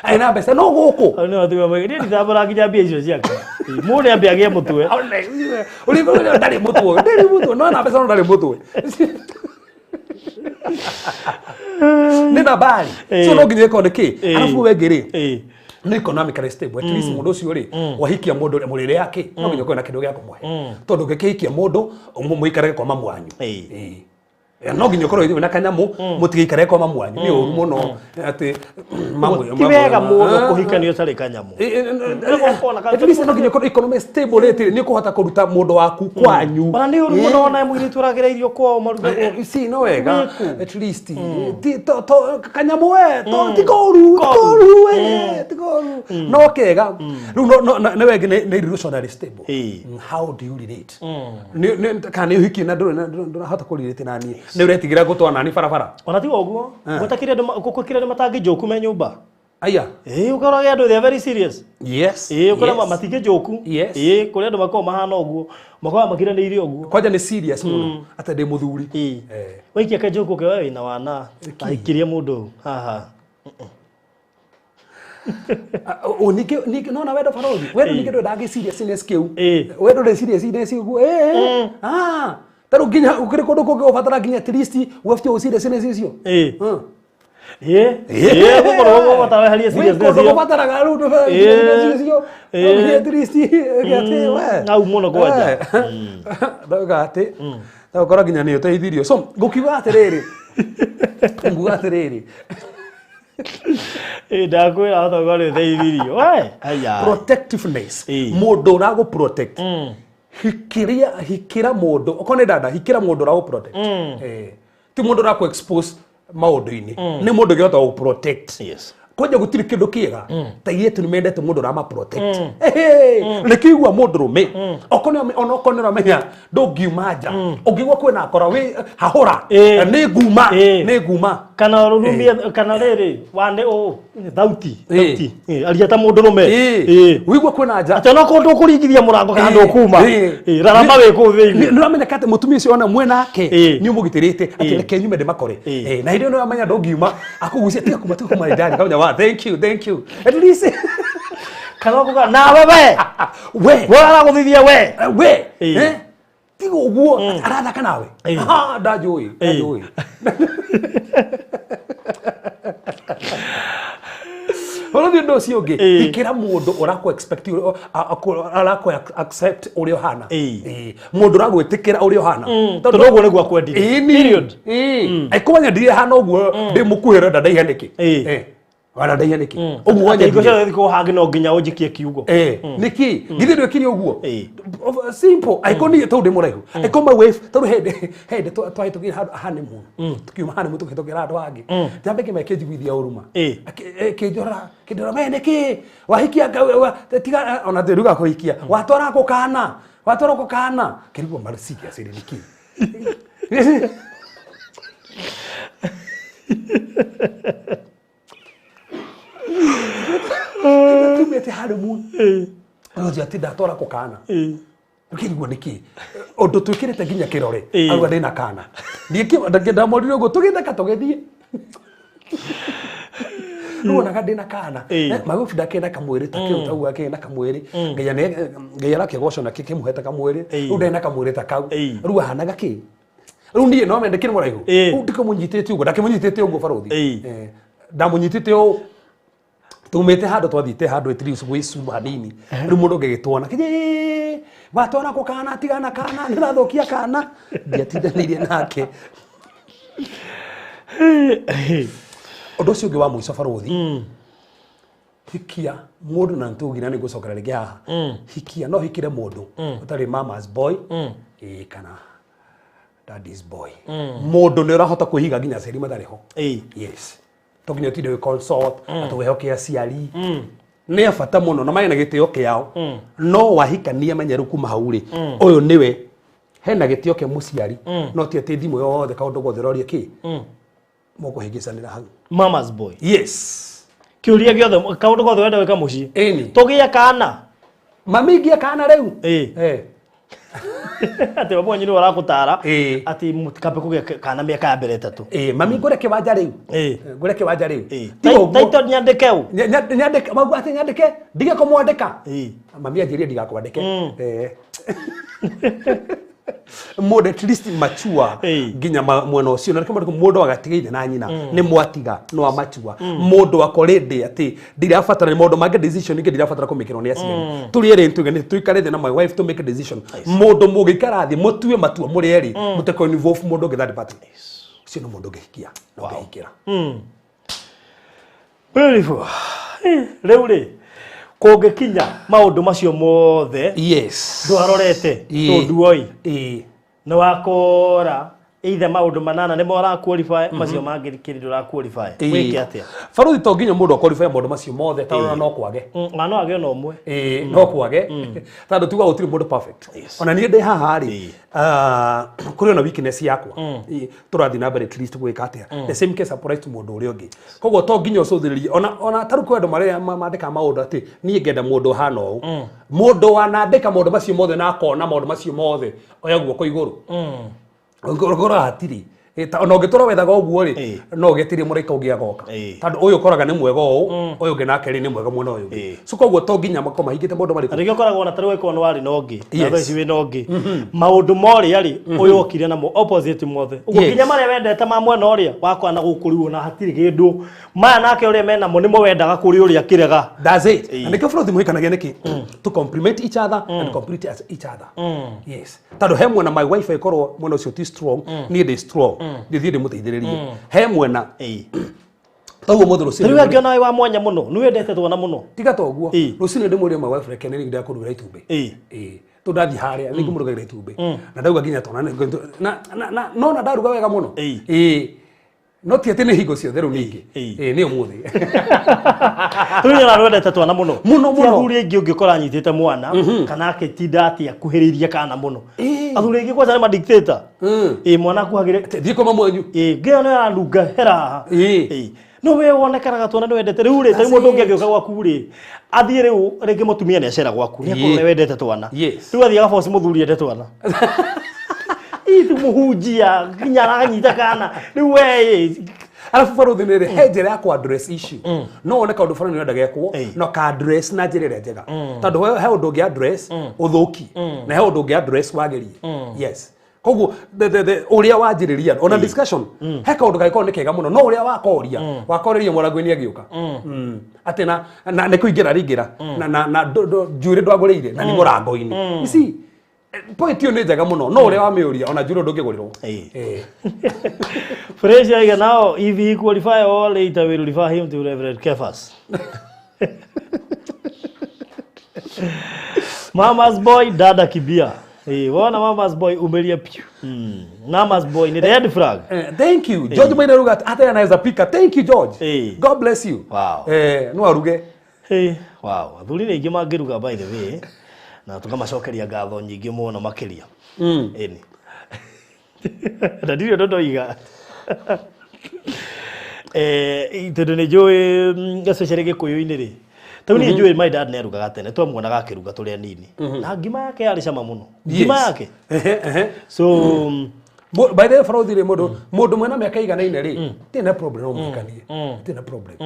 aina mbeca no gũkũ no tuga magĩrĩ ndabara nginya mbia icio ciake mũndũ ambia agĩe mũtwe ũrĩ ndarĩ mũtwe no na mbeca no ndarĩ mũtwe nĩ na bari so no nginya ĩkorwo nĩ kĩ arabu wengĩ rĩ no economically stable at least mũndũ ũcio rĩ wahikia mũndũ mũrĩre yake no nginya ũkorwo na kĩndũ gĩa kũmũhe tondũ ũngĩhikia mũndũ mũikarage kwa mamu wanyu no nginya ũkorwo na kanyamu mũtigaikare kwa mamu wanyu nĩ ũru mũno atĩ ti wega mũndũ kũhikanio ũtarĩ kanyamu at least no nginya ũkorwo economy stable rĩtĩ nĩ ũkũhota kũruta mũndũ waku kwanyu ona nĩ ũru mũno ona mũirĩtu ũragĩra irio kwao maruga si no wega at least kanyamu we ti koru no kega rĩu nĩ wega nĩ illusionary stable. How do you relate kana nĩ ũhikie na ndũrahota kũrelate na niĩ nĩ ũretigĩra gũtwara nani barabara ona ti ũguo gũtakĩrĩ andũ gũkĩrĩ andũ matangĩnjoku me nyũmba aya ũkoragwo andũ they are very serious. Yes. Ũkoragwo matingĩnjoku kũrĩ andũ makoragwo mahana ũguo makoragwo makiranĩirie ũguo kwanja nĩ serious mũno atĩ ndĩ mũthuri waikia kanjoku ke wewe na wana aikirie mũndũ haha O niki no na wendo Baruthi wendo niki ndo ndagi seriousness kiu wendo ndo seriousness uguo taru nginya ukiri kundu kungi ubatara nginya at least wafite o seriousness icio gukorwo ubatara haria seriousness icio ubatara garu ndo seriousness icio at least gati we au muno kwanja ndoga ati ndakora nginya ni uteithirio so ngukiuga atiriri nguga atiriri ndakwira athoga ni uteithirio we aya protectiveness mundu urago protect hikira mundu okone dada hikira mundu urago protect ti mundu urago expose maundu-ini ni mundu gihota go protect yes koja gutiri kindu kiega ta yetu nimendete mundu rama protect nikigwa mundu rume okone ramenya ndungiumaja ungigwa kwina akora we hahura ni nguma kana rurumia kana riri wande o thauti aria ta mundu rume wigwa kwina nja atana ko ndukuringithia murango kana ndukuma rarama we ku thiini niramenya kate mutumia ucio ona mwe nake ni umugitirite ati reke nyume ndimakore na hindi no amenya ndungiuma akugucia tiga kuma ndani kamenya wa thank you at least kana kuga na we wala guthithia we tigo uguo arathaka nawe ndajui Baruthi ndo cio ngi ikira mundu urako expect arako accept uri ohana mundu uragwitikira uri ohana tondu uguo niguo akwendi period aikumanya ndire hana uguo ndi mukuhira ndadaiha niki wala ndaiha niki uguo wanya iko cia thiko hangi no nginya unjikie kiugo niki githiri ndwe kiri uguo simple aikoni to ndi muraihu aikoma wave tondu hende twaitukira hane mu tukiuma hane mu tukitukira andu angi jambe kimeke njiguithia uruma kidora mene ki wahikia tiga ona ndiruga kuhikia watwara ko kana kirigwo marisikia siri niki tumete hade mu oja ti ndatwara ko kana ukirigwo niki undu twikirite nginya kirore aruga ndina kana ndamorire uguo tugitheka tugithie ruonaga ndina kana magubi ndakenda kamwiri takiu tau akenda kamwiri nginya nake goco nake kimuheta kamwiri ru ndena kamwiri ta kau ru ahanaga ki ru ndie no mende kiri muraihu ru ndikamunyitite uguo ndakimunyitite uguo Baruthi ndamunyitite o tumete hado twathite hado etris gwisu hanini ru mundu ngigitwana kije batwana ko kana tigana kana ndirathokia kana ndiatindanirie nake undu ucio ungi wa muico Baruthi hikia mundu na ntugira ni gucokera ringi haha hikia no hikire mundu utari mama's boy kana daddy's boy mundu ni urahota kuhiga nginya ceri matariho yes toginya tinde we consult atuwehokia ciari ni abata muno na maina gitio kiao no wahikania manyeru kuma hauri uyu niwe hena gitio ke muciari no ti ati thimu yothe kaundu gotheroria ki moko higicanira hau mama's boy yes kiuria giothe kaundu gothe wenda weka mucii tugia kana mami ngia kana riu ati babo nyini warakutara ati mutikape kugia kana miaka ya mbere 3 mami ngore kiwanja riu ngore kiwanja riu taito nyandike u nyandike magu ati nyandike ndige kumwandika mami ajirie ndiga kwandike mode at least mature nginya mwena ucio na kama mundu agatigeire na nyina ni mwatiga no amachua mundu akorede ati ndirabatara ni mundu mange decision ngi ndirabatara kumikirwo ni aciari turiere ntuge ni tuikarete na my wife to make a decision mundu mugikara thi mutue matua muri eri muteko involve mundu ngi third party ucio no mundu ngihikia no ngihikira beautiful reuri kungikinya maundu macio mothe yes ndwarorete tunduoi no wakora either maundu manana ni mora qualify macio mangirikiri ndura qualify wiki atia Baruthi to nginya mundu qualify maundu macio mothe ta no kwage no age no umwe no kwage tando tuga utiri mundu perfect ona nie ndi haha ri kuri ona weakness yakwa turathi na mbere at least gwika atia the same case applies to mundu uri ungi koguo to nginya ucuthiririe ona taru kwendo maria mandika maundu ati nie ngenda mundu hana u mundu wanandika maundu macio mothe na akona maundu macio mothe oya guoko iguru ngoro atiri ona ũngĩtũra wethaga ũguo rĩ no ũgetirie mũraika ũngĩ agoka tondũ ũyũ ũkoraga nĩ mwega ũũ ũyũ ũngĩ nake nĩ mwega mwena ũyũ ũngĩ so koguo to nginya makoma hingĩte maũndũ marĩkũ rĩngĩ ũkoragwo na tarĩ wĩkwo nĩ warĩ na ũngĩ na thaa ici wĩna ũngĩ maũndũ morĩa rĩ ũyũ okire namo opposite mothe ũguo nginya marĩa wendete ma mwena ũrĩa wakwana gũkũrĩo na hatirĩ kĩndũ maya nake ũrĩa menamo nĩmo wendaga kũrĩ ũrĩa kĩrega that's it na nĩkĩo bũrũri mũhikanagia nĩkĩ to compliment each other and complete each other yes tondũ he mwena my wife ĩkorwo mwena ũcio ti strong niĩ ndĩ strong ndĩthiĩ ndĩmũteithĩrĩrie he mwena toguo mũthũ rũcinĩ rĩu angĩ nawe wa mwanya mũno nĩ wendete twana mũno tiga toguo rũcinĩ ndĩmũria my wife reke nĩ ndakũrugĩra itumbĩ to ndathi harĩa nĩ ngũmũrugĩra itumbĩ na ndauga nginya twana na no na ndaruga wega mũno no ti atĩ nĩ hingo ciothe rĩu ningĩ nĩ ũmũthĩ rĩu nĩ arwendete twana mũno mũno athuri aingĩ ũngĩkora anyitĩte mwana kana akĩtinda atĩ akuhĩrĩirie kana mũno athuri aingĩ kwanza nĩ madictator mwana akuhagĩre thiĩ koma mwanyu ngĩyo nĩ aranunga hera haha no we wonekanaga twana nĩ wendete rĩu rĩ tarĩ mũndũ ũngĩ agĩũka gwaku rĩ athiĩ rĩu rĩngĩ mũtumia nĩ acera gwaku nĩ akorwo nĩ wendete twana rĩu athiĩ agaboci mũthuri ende twana itu muhujia nginya aranyita kana rĩu we alafu Baruthi nĩ he njĩra ya ku address issue no wone kaũndũ fulani ũrenda gekwo no ka address na njĩra ĩrĩa njega tondũ he ũndũ ũngĩ address ũthũki na he ũndũ ũngĩ address wagĩrie yes koguo ũrĩa wanjĩrĩria ona discussion he kaũndũ gagĩkorwo nĩ kega mũno no ũrĩa wakorĩria mwarangu-inĩ agĩũka atĩ na nĩ kũingĩra na njuĩrĩ ndwagũrĩire na nĩ mũrango-inĩ ici point hiyo nĩ njega mũno no ũrĩa wamĩũria ona njuĩrĩ ndũngĩgũrĩrwo Fresh aiga now if he qualify all later we will refer him to Reverend Kefas Mama's boy dada kibia wona mama's boy umelia piu mama's boy ni red flag thank you George Maina ruga hata anaweza pika thank you George God bless you wow no aruge wow athuri ni ingi mangiruga by the way na tukamacokeria ngatho nyingĩ mũno makĩria eni ndio ndo iga tondũ nĩ njũĩ especially gĩkũyũ-inĩ rĩ tondũ nĩ njũĩ my dad nĩ arugaga tene twamuonaga akĩruga tũrĩ anini na ngima yake yarĩ cama mũno ngima yake so by the way Baruthi rĩ mũndũ mwena mĩaka iganaine rĩ tena problem no mũkanie tena problem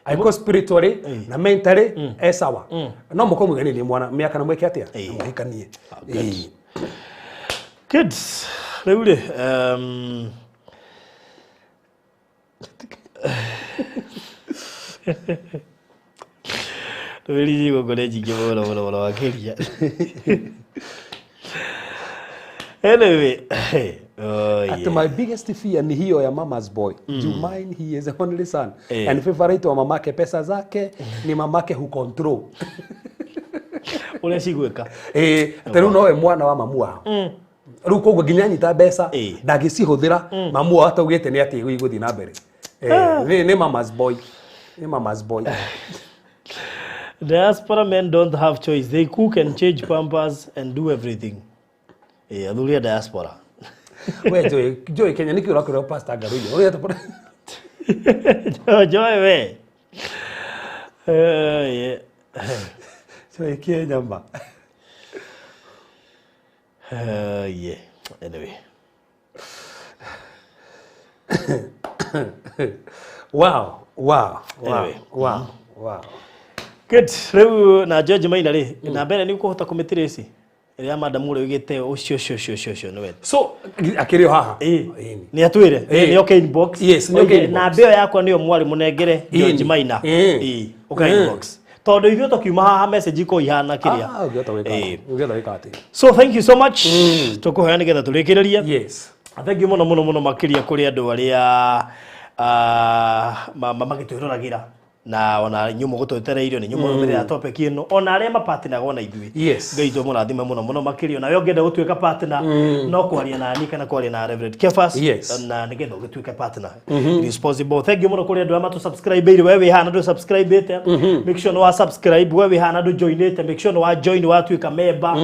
aiko spiritually na mentally sawa no mũkomũgani nĩ mwana mĩaka na mweke atia mũhikanie kids rĩu rĩ Really go college gĩbora wakeria anyway at my biggest fear ni hiyo ya mama's boy you mind he is the only son and favorite wa mamake pesa zake ni mamake who control ule cigwĩka tenu nowe mwana wa mamu wao rĩu koguo nginya nyita mbeca ndangĩcihũthĩra mamu wao ataugĩte nĩ atĩ gũthiĩ na mbere ni mama's boy ni mama's boy Diaspora men don't have choice. They cook and change pampers and do everything. Athuri a diaspora. We Joy Kenya niki urakora pastor garuyo. Uri atapora. Joy we. Yeah. Joy Kenya mba. Yeah. Anyway. Wow. Anyway. Wow. Good. Rĩu na George Maina rĩ na mbere nĩ ũkũhota kũmĩtirĩci ĩrĩa madam ũrĩa ũgĩte ũcio nĩ wete so akĩrĩo haha nĩ atwĩre nĩ okay inbox yes nĩ okay na mbeo yakwa nĩyo mwari mũnengere George Maina okay inbox tondũ ithuĩ tũkiuma haha message iko ihana kĩrĩa ũgĩta wĩkatĩ so thank you so much tũkũhoya nĩgetha tũrĩkĩrĩrie yes thank you mũno makĩria kũrĩ andũ arĩa magĩtwĩroragĩra na ona nyumo gũtwetereirio ni nyumo mbere topic ino ona arĩa mapartner ona ithuĩ ngai tu mũrathime mũno makĩria na yongenda gũtuĩka partner no kwaria na ni kana kwaria na Reverend Kefas na nĩgetha gũtuĩka partner responsible thank you mũno kũrĩ andũ amatu subscribe ire wewe hana ndũ subscribe ite make sure no wa subscribe wewe hana ndũ join ite make sure no wa join wa tuĩka member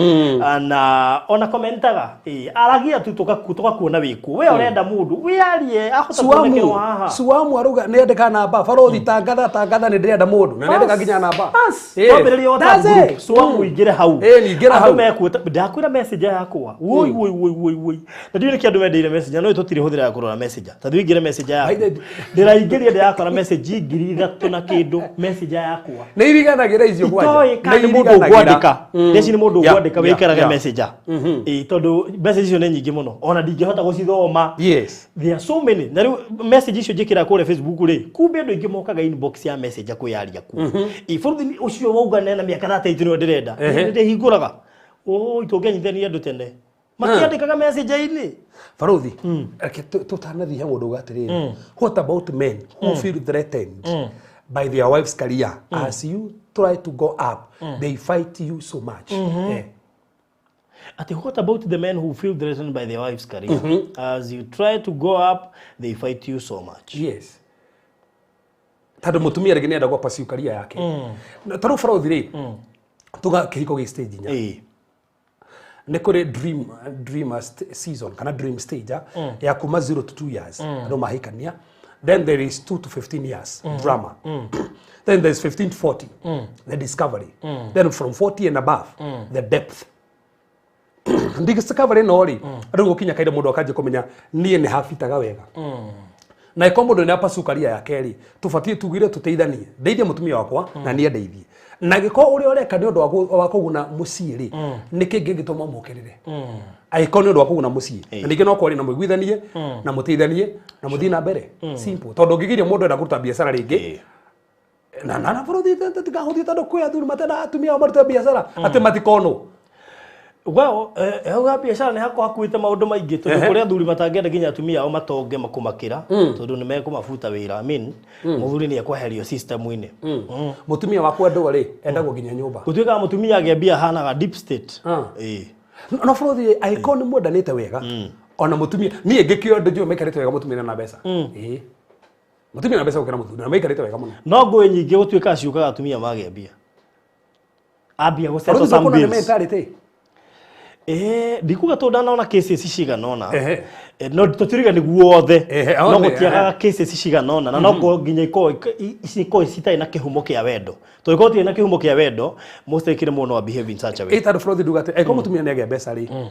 na ona commentaga aragia tu tukakuona wĩku we ũrenda mũndũ we arie ahota kuonekerwo haha suamu aruga nĩ andĩka namba Baruthi tangatha ngatha nä ndä renda må ndå na nendeka nginya namba wambĩrĩria WhatsApp group so mũingĩre hau ningĩra hau ndakwĩra messenger yakwa woi na ndiũ nĩ kĩ andũ mendeire messenger no tũtirĩ hũthĩra ya kũrora messenger ta thiĩ messenger yakwa ndĩraingĩria ndĩrakora message ngiri ithatũ na kĩndũ messenger yakwa nĩ iriganagĩra icio kwanja nĩ mũndũ ũkwandĩka ndeci nĩ mũndũ ũkwandĩka wĩkĩraga messenger tondũ message icio nĩ nyingĩ mũno ona ndingĩhota gũcithoma there are so many na rĩu message icio njĩkĩra kũrĩa Facebook rĩ kumbe andũ aingĩ mokaga inbox ya messenger kwĩyaria ku bũrũri ũcio wauga na mĩaka 38 nĩ ndĩrenda ndĩhingũraga itũngĩnyithania andũ tene makĩandĩkaga messenger-inĩ Baruthi tũtanathiĩ mũndũ uga atĩrĩrĩ what about men who feel threatened by their wife's career as you try to go up they fight you so much what about the men who feel threatened by their wife's career as you try to go up they fight you so much yes tado mutumia rĩngĩ nĩenda gwa pursue career yake tarũ Baruthi rĩ tuga kĩhiko gĩ stage nya nĩ kũrĩ dream season kana dream stage ya kuma 0 to 2 years andũ mahikania then there is 2 to 15 years drama then there's 15 to 40 the discovery then from 40 and above the depth discovery no ri andũ gũkinya kaida mũndũ akanjia kũmenya niĩ nĩ hafitaga wega na iko mũndũ nĩ apasu career yake rĩ tũbatie tugire tũteithanie ndeithie mutumia wakwa na niĩ ndeithie na gĩko ũrĩa ũreka nĩ ũndũ wa kũguna mũciĩ rĩ nĩkĩ ngĩgĩtũma mũkĩrĩre aiko nĩ ũndũ wa kũguna mũciĩ na ningĩ no kwari na mũiguithanie na mũteithanie na mũthiĩ na mbere simple tondũ ngĩgiria mũndũ enda kũruta biacara rĩngĩ na Baruthi tũtikahũthie tondũ kwĩ athuri matenda atumia maruta biacara atĩ matikono hauga biacara nĩ hakwa hakuĩte maũndũ maingĩ tondũ kũrĩa athuri matangĩenda nginya atumia ao matonge makũmakĩra tondũ nĩ mekũmabuta wĩra mũthuri nĩ ekweherio system-inĩ mũtumia wakwa ndũga rĩ endagwo nginya nyũmba gũtuĩkaga mũtumia agĩambia hanaga deep state no Baruthi aiko nĩ mwendanĩte wega ona mũtumia niĩ ngĩkĩo ndũjũ maikarĩte wega mũtumia na mbeca mũtumia na mbeca gũkĩra mũthuri na maikarĩte wega mũno no ngũĩ nyingĩ gũtuĩka ciũkaga atumia magĩambia ambia gũsettle some bills ndikuga to ndanaona cases ciganona no tũtiriga nĩguo othe no gũtiagaga cases ciganona na no nginya iko citarĩ na kĩhumo kĩa wendo to iko tiĩ na kĩhumo kĩa wendo most likely mũno wa behave in such a way tondũ Baruthi ndugate aiko mũtumia nĩ agĩa mbeca rĩ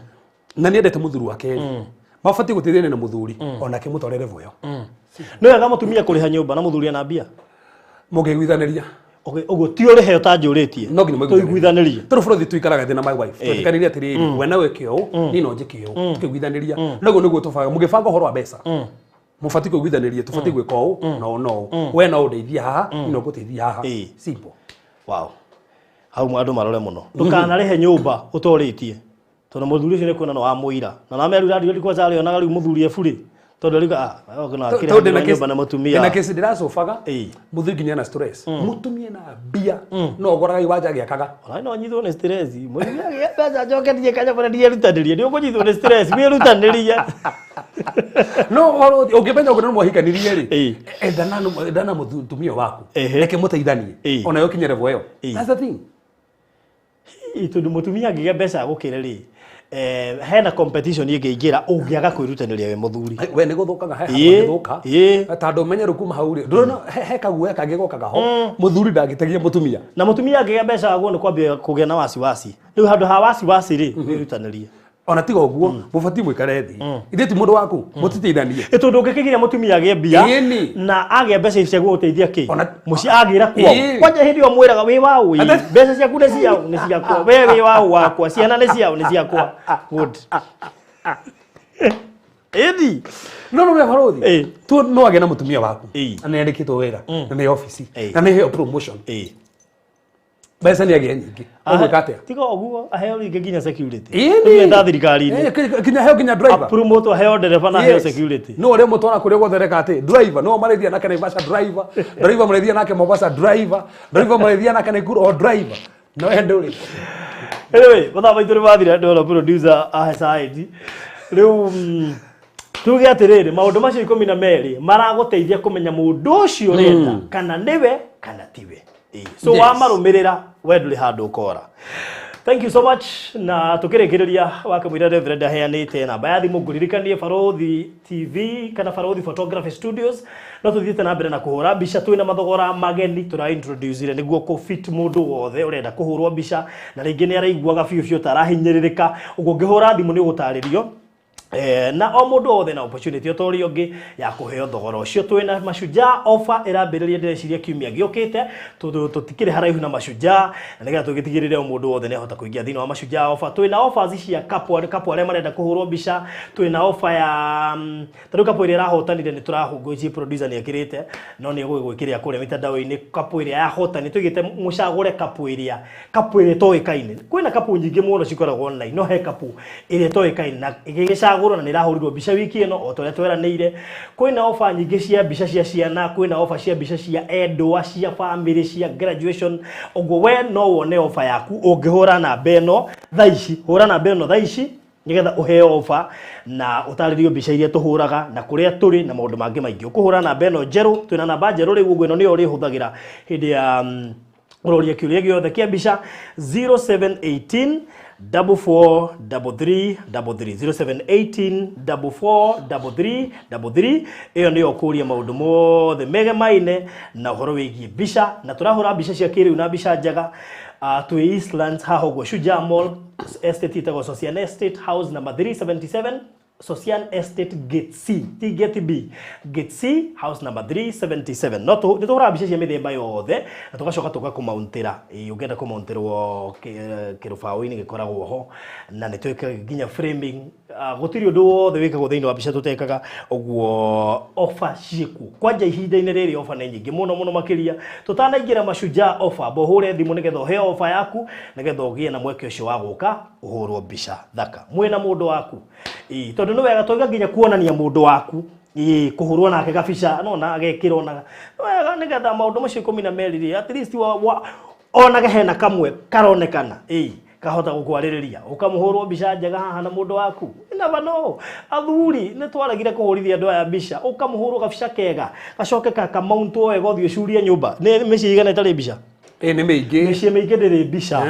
na nĩ endete mũthuri wake rĩ mabatie gũteithania na mũthuri ona kĩmũtwarere voyo no wega mũtumia kũrĩha nyũmba na mũthuri ana mbia mũngĩiguithanĩria ũguo ti ũrĩhe ũtanjũrĩtie no nginya mũiguithanĩrie tondũ Baruthi tuikaraga thĩ na my wife twĩkanĩria atĩrĩrĩ we nawe kĩo niĩ no njĩke ũũ tukĩiguithanĩria naguo nĩguo tũbanga mũgĩbanga ũhoro wa mbeca mũbatie kũiguithanĩria tũbatie gwĩka ũũ no we no ũndeithie haha no ngũteithia haha simple wow hau andũ marore mũno ndũkanarĩhe nyũmba ũtorĩtie tondũ mũthuri ũcio nĩ kuona no wa mũira na namerura ndio liko zale onaga rĩu mũthuri eburi tondũ rĩga kana kĩrĩa nyũmba na mũtumia na kesi ndĩracobaga mũthuri nginya na stress mũtumia na bia no goraga iwanja gĩakaga ona no nyithwo nĩ stress mũthuri agĩaca njoketie kanya bwana ndiye rutanĩria nĩ ũkũnyithwo nĩ stress wĩ rutanĩria no ũngĩmenya ũguo nĩ mwahikanirie rĩ endana mũtumia waku reke mũteithanie ona yo kinyere voyo that's the thing tondũ mũtumia angĩgĩa mbeca gũkĩra rĩ hena competition ĩngĩingĩra ũngĩaga kwĩrutanĩria we mũthuri we nĩ gũthũkaga gũthũka tondũ ũmenyeru kuma hau rĩ ndũrona he kaguoya kangĩ gokaga ho mũthuri ndangĩtegia mũtumia na mũtumia angĩgĩa mbeca aguo nĩ kwambia kũgĩa na wasiwasi rĩu handũ ha wasiwasi rĩ wĩrutanĩrie ona tiga ũguo mũbatie mwĩkare thĩ ithe ti mũndũ waku mũtiteithanie tondũ ũngĩkĩgiria mũtumia agĩe mbia na agĩa mbeca cia gũgũteithia kĩ mũciĩ agĩra kwao kwanja hĩndĩ ĩyo mwĩraga wĩ wa ũi mbeca ciaku nĩ ciao nĩ ciakwa we wĩ wa ũ wakwa ciana nĩ ciao nĩ ciakwa good ĩni no Baruthi tu no agĩa na mũtumia waku na nĩ andĩkĩtwo wĩra na nĩ ofici na nĩ heo promotion mbeca nĩ agĩa nyingĩ ũgwĩka atĩa tiga ũguo aheo rĩngĩ nginya security nĩ thirikari-inĩ nginya heo nginya driver promote aheo ndereba na heo security no ũrĩa mũtwara kũrĩa gũthereka atĩ driver no marĩthia nake Naivasha driver marĩthia nake Mombasa driver marĩthia nake Nakuru driver no ende ũrĩ anyway mathaa maitũ nĩ mathira ndona producer aside rĩu tuge atĩrĩrĩ maũndũ macio 12 maragũteithia kũmenya mũndũ ũcio ũrenda kana nĩwe kana tiwe so wamarũmĩrĩra we ndũrĩ handũ ũkora Thank you so much. Na tukirekereria wakamwira Reverend aheanite namba ya thimu nguririkanie Baruthi TV kana Baruthi Photography Studios no tuthiete na mbere na kuhura mbica twina mathogora mageni tura introduce ire niguo ku fit mundu wothe urenda kuhurwo mbica na ringi ni araiguaga biu tarahinyiririka ugo ngihura thimu ni gutaririo na o mundu wothe na opportunity otori ongi ya kuheo thogora ucio twina mashujaa offer irambiriria ndireciria kiumia giukite tutikire haraihu na mashujaa na nigetha tugitigirire o mundu wothe ni ahota kuingia thini wa mashujaa offer twina offers cia kapu aria marenda kuhurwo mbica twina offer ya tari kapu iria rahotanire ni turahunguici producer ni akirite no ni gwikiriria kuria mitandao-ini kapu iria yahotani tugite mucagure kapu iria toikaine kwina kapu nyingi muno cikoragwo online no he kapu iria toikaine na igigica na nirahurirwo mbica wiki ino o toria tweranire kwina offer nyingi cia mbica cia ciana kwina offer cia mbica cia endwa cia family cia graduation ogwo we no wone offer yaku ungihura na beno thaici hura na beno thaici nigetha uheo offer na utaririo mbica iria tuhuraga na kuria turi na maundu mangi maingi ukuhura na beno jeru twina namba jeru riu ugwe no ni ori huthagira hindi ya uroria kiuria giothe kia mbica 0718 4433 0718 4433 iyo niyo kuria maundu mothe megemaine na uhoro wigie mbica na turahura mbica cia kiriu na mbica njaga twi Eastlands haho gwa Shujaa Mall estate itago Social Estate House number 377 Social Estate Gate C T Gate B Gate C house number 377 no tuhura mbica cia mithemba yothe na tugacoka tugakumauntira ugenda kumauntirwo kirufao-ini gikoragwo ho na ni tweka ginya framing gutiri undu wothe wikagwo thiini wa mbica tutekaga ogwo offer ciku kwanja ihinda-ini riri offer ni nyingi muno makiria tutanaingira mashujaa offer bohure thimu nigetha he offer yaku nigetha ugie na mweke ucio wa guka uhurwo mbica thaka mwina mundu waku tondu no wega toiga ginya kuonania mundu waku kuhurwo nake gabica no na agekirwo na wega nigetha maundu macio 12 at least onage hena kamwe karonekana kahota gukwaririria ukamuhurwo mbica njega haha na mundu waku never know athuri ni twaragire kuhurithia andu aya mbica ukamuhurwo gabica kega gacoke kakamountwo wega uthio curie nyumba ni mici igana itari mbica ni meige mici meige ndiri mbica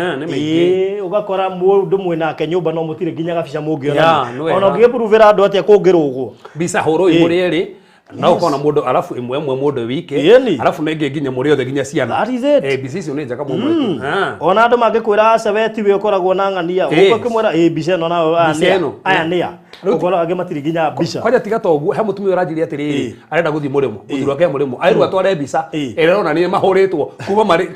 ugakora mundu mwinake nyumba no mutire ginya gabica mungiona ona ngipuruvira andu atia kungirugwo mbica huru imuri eri na ukona mundu alafu imwe mundu wiki alafu nenge ginya muri othe ginya ciana mbica icio ni njega muno ona andu mangikwira aca we tiwe ukoragwo na ng'ania ukimwira mbica ino na aya nia ukora age matiri ginya mbica kwaja tiga toguo he mutumia uranjiri atiriri arenda guthii murimo muthuru wake murimo airu atware mbica erona ni mahuritwo kuma mari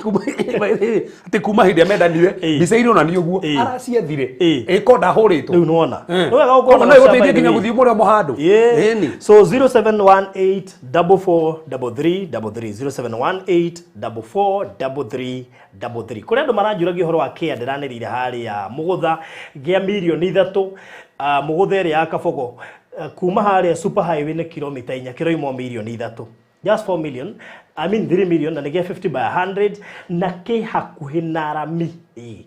ati kuma hindi amendaniwe mbica iri ona ni uguo araciethire iko ndahuritwo riu nona no wega ukona no iguteithia ginya guthii murimo handu so 0718443333 kuri andu maranjuragia horo wa kia ndiranirire hari ya mugutha gia milioni 3 mugutha iri ya Kabogo kuma hari super highway ni kilomita 4 kiroimo milioni 3 just 4 million I mean 3 million na nigia 50 by 100 na ki hakuhi na rami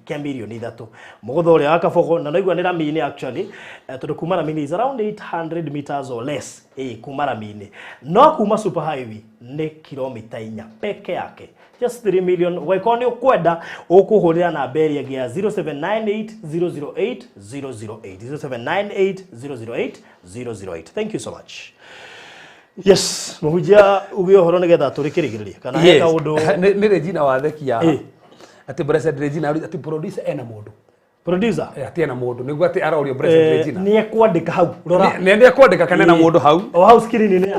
kia milioni 3 mugutha uri ya Kabogo na noigwa ni rami actually tondu kuma rami is around 800 meters or less kuma rami no kuma super highway ni kilomita 4 peke yake just 3 million waikoni ukwenda ukuhurira na beria gia 0798008008 0798008008 thank you so much. Yes, muhujia ubio horo nigetha turikirigiriria kana heka undu ni Regina wa thekia ati Blessed Regina ati producer ena mundu producer ati ena mundu niguo ati arorio Blessed Regina ni ekwandika hau rora ni ekwandika kana na mundu hau o hau screen ni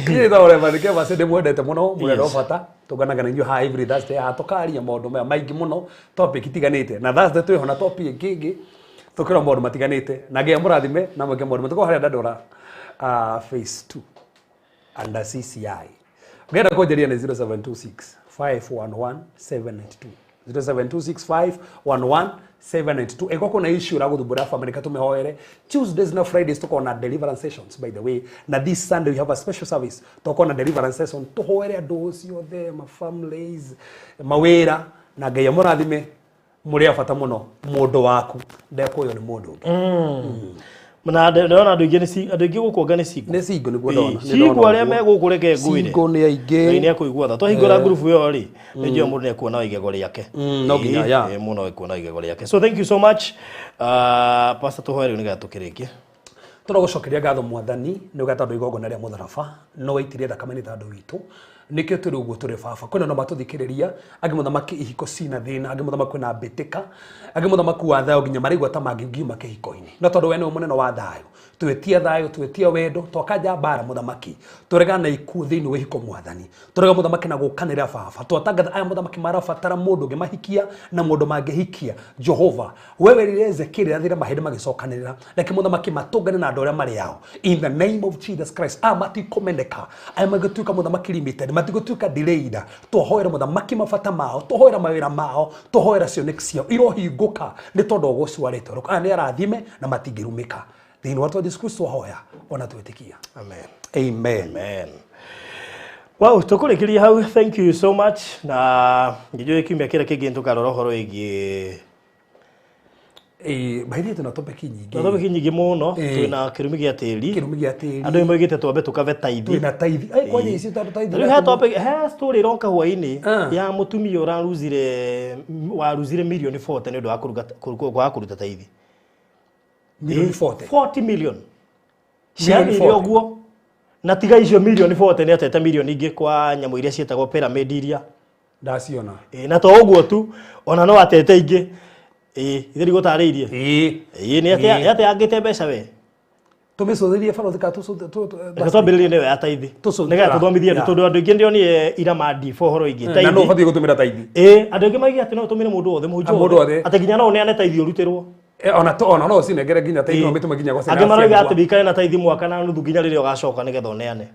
Ni thore barike basende mwendete muno mwendo bata tuganaga na ha every Thursday hatokaria maundu maya maingi muno topic itiganite na Thursday twi hona topic kingi tukira maundu matiganite na ge murathime na mweke maundu matuko haria ndadora phase 2 under CCI ngenda kujeria ni 0726 511 792 0726511792 ego kuna issue ra guthumbura family katumehoere Tuesdays na Fridays tuko na deliverance sessions by the way na this Sunday we have a special service tuko na deliverance session tuhoere andu ucio the ma families mawira na ngai amurathime muri afata muno mundu waku ndekuyo ni mundu na ndona andu ingi gukuonga ni singo ni singo niguo ndona singo aria megukureke nguire singo ni aingi ni akuigua tha twahingura group yo ri ni njio mundu ni kuona igego riake no nginya ya muno kuona igego riake. So thank you so much pastor tuhoere ni gatukirikie turagucokeria ngatho mwathani ni ugatandu igongona ria mutharaba no waitirie thakame ni tandu witu nikio turi uguo turi baba kwina no matuthikiriria angi muthamaki ihiko cina thina angi muthamaki na mbitika angi muthamaki wa thayo nginya marigwa ta mangiuma kihiko-ini no tondu we ni munene wa thayo twetia thayo twetia wendo twakanja bara muthamaki turegana ikuo thiini wa ihiko mwathani turega muthamaki na gukanira baba twatangatha aya muthamaki marabatara mundu ngimahikia na mundu mangihikia Jehova wewe rireze kire thira mahindi magicokanirira reke muthamaki matungane na andu aria mari yao in the name of Jesus Christ amati komendeka aya magituika muthamaki limited matigotuika delayed tuhoera muthamaki mabata mao tuhoera mawira mao tuhoera cioneki ciao irohinguka ni tondu gucwarite aya ni arathime na matingirumika thiini wa Yesu Kristo hoya ona twetikia amen amen. Wow, tukurikiria hau. Thank you so much. Na ngijue kimya kira kingi tukarora horo igi baidhi tuna topic nyingi. Topic nyingi muno, twina kirumi gia tiri. Kirumi gia tiri. Andu imwigite twambe tukave taithi. Twina taithi. Ai kwaje isi taithi. Riu he topic he story ronka hwaini ya mutumia waruzire milioni 40 ni undu wa kuruta taithi. Milioni 40 million. Ciani iri oguo na tiga icio milioni 40 ni atete milioni ingi kwa nyamu iria cietagwo pyramid iria ndaciona na to oguo tu ona no atete ingi ithiri gutariirie ni ate angite mbeca we tumisothirie Baruthi ka twambiririe ni we ataithi niga tuthomithie andu tondu andu ingi ndio ni ira madi for horo ingi taithi na no bathie gutumira taithi andu ingi magi ati no tumire mundu othe muhunjio ati nginya no ne ane taithi urutirwo ona no cinengere nginya taithi no mituma nginya gwa marauga ati bikare na taithi mwaka na nuthu nginya riria ugacoka nigetha oneane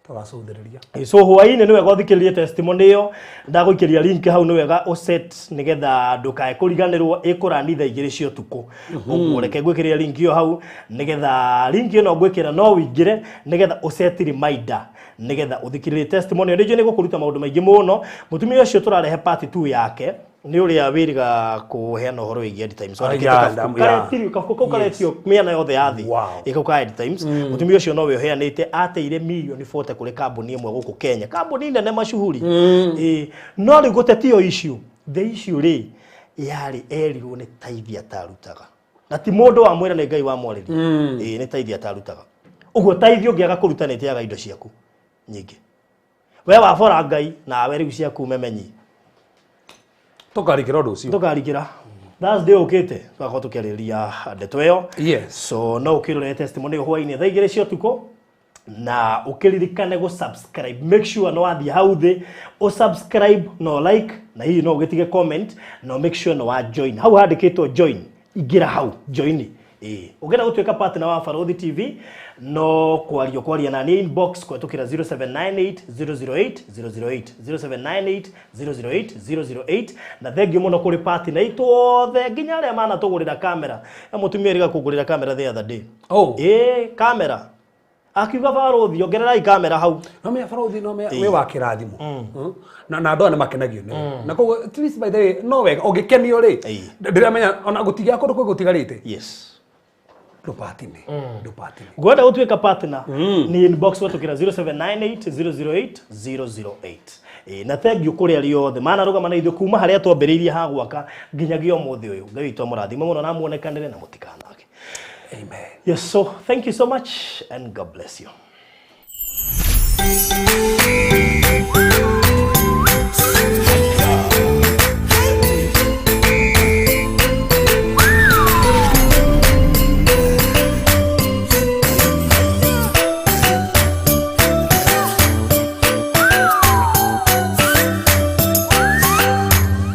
tugacũthĩrĩria so hwaini ni wega uthikiririe testimony yo ndaguikiria link hau ni wega uset nigetha ndukae kuriganirwo ikuranitha igiri cio tuku uguo reke ngwikiria link yo hau nigetha link yo no ngwikira no wingire nigetha uset reminder nigetha uthikiririe testimony ndio ni gukuruta maundu maingi muno mutumia ucio turarehe part 2 yake ni uria wiriga kuheana uhoro wigi edit times karetio miana yothe yathi ikuka edit times mutumia ucio no we uheanite ateire milioni 40 kuri kambuni imwe guku Kenya kambuni nene mashuhuri no ri gutetio issue the issue ri yari erirwo ni taithi atarutaga na ti mundu wa mwira ni Ngai wa mwariri ni taithi atarutaga uguo taithi ungiaga kurutanite yaga indo ciaku nyingi we wabora Ngai na we riu ciaku memenyi tukarikira undu ucio tukarikira that's day ukite twako tukiriria ndeto iyo yes so no ukirore testimony hwaini tha igire cio tuko na ukiririkane go subscribe make sure no athi hau thi o subscribe no like na hii no ugitige comment no make sure no wa join hau handikitwo join igira hau join ugenda gutuika partner wa Baruthi TV no kwaria na ni inbox kwetukira 0798008008 0798008008 na thengi muno kuri partner itothe nginya aria mana tugurira kamera mutumia riga kugurira kamera the other day kamera akiuga Baruthi ongererai kamera hau no me Baruthi no me we wa kirathimo na ndo ana makenagio na koguo twist by the way no wega ongekenio ri ndiramenya ona gutigia kundu gutigarite yes Dupatini. Gwenda gutuika partner ni inbox watukira 0798008008 na thank you kuri ari yothe mana rugama na ithu kuma haria twambiriirie ha gwaka nginyagia umuthi uyu Ngai witũ mũrathime mũno na muonekanire na mũtikanage amen. Yes, so thank you so much and God bless you.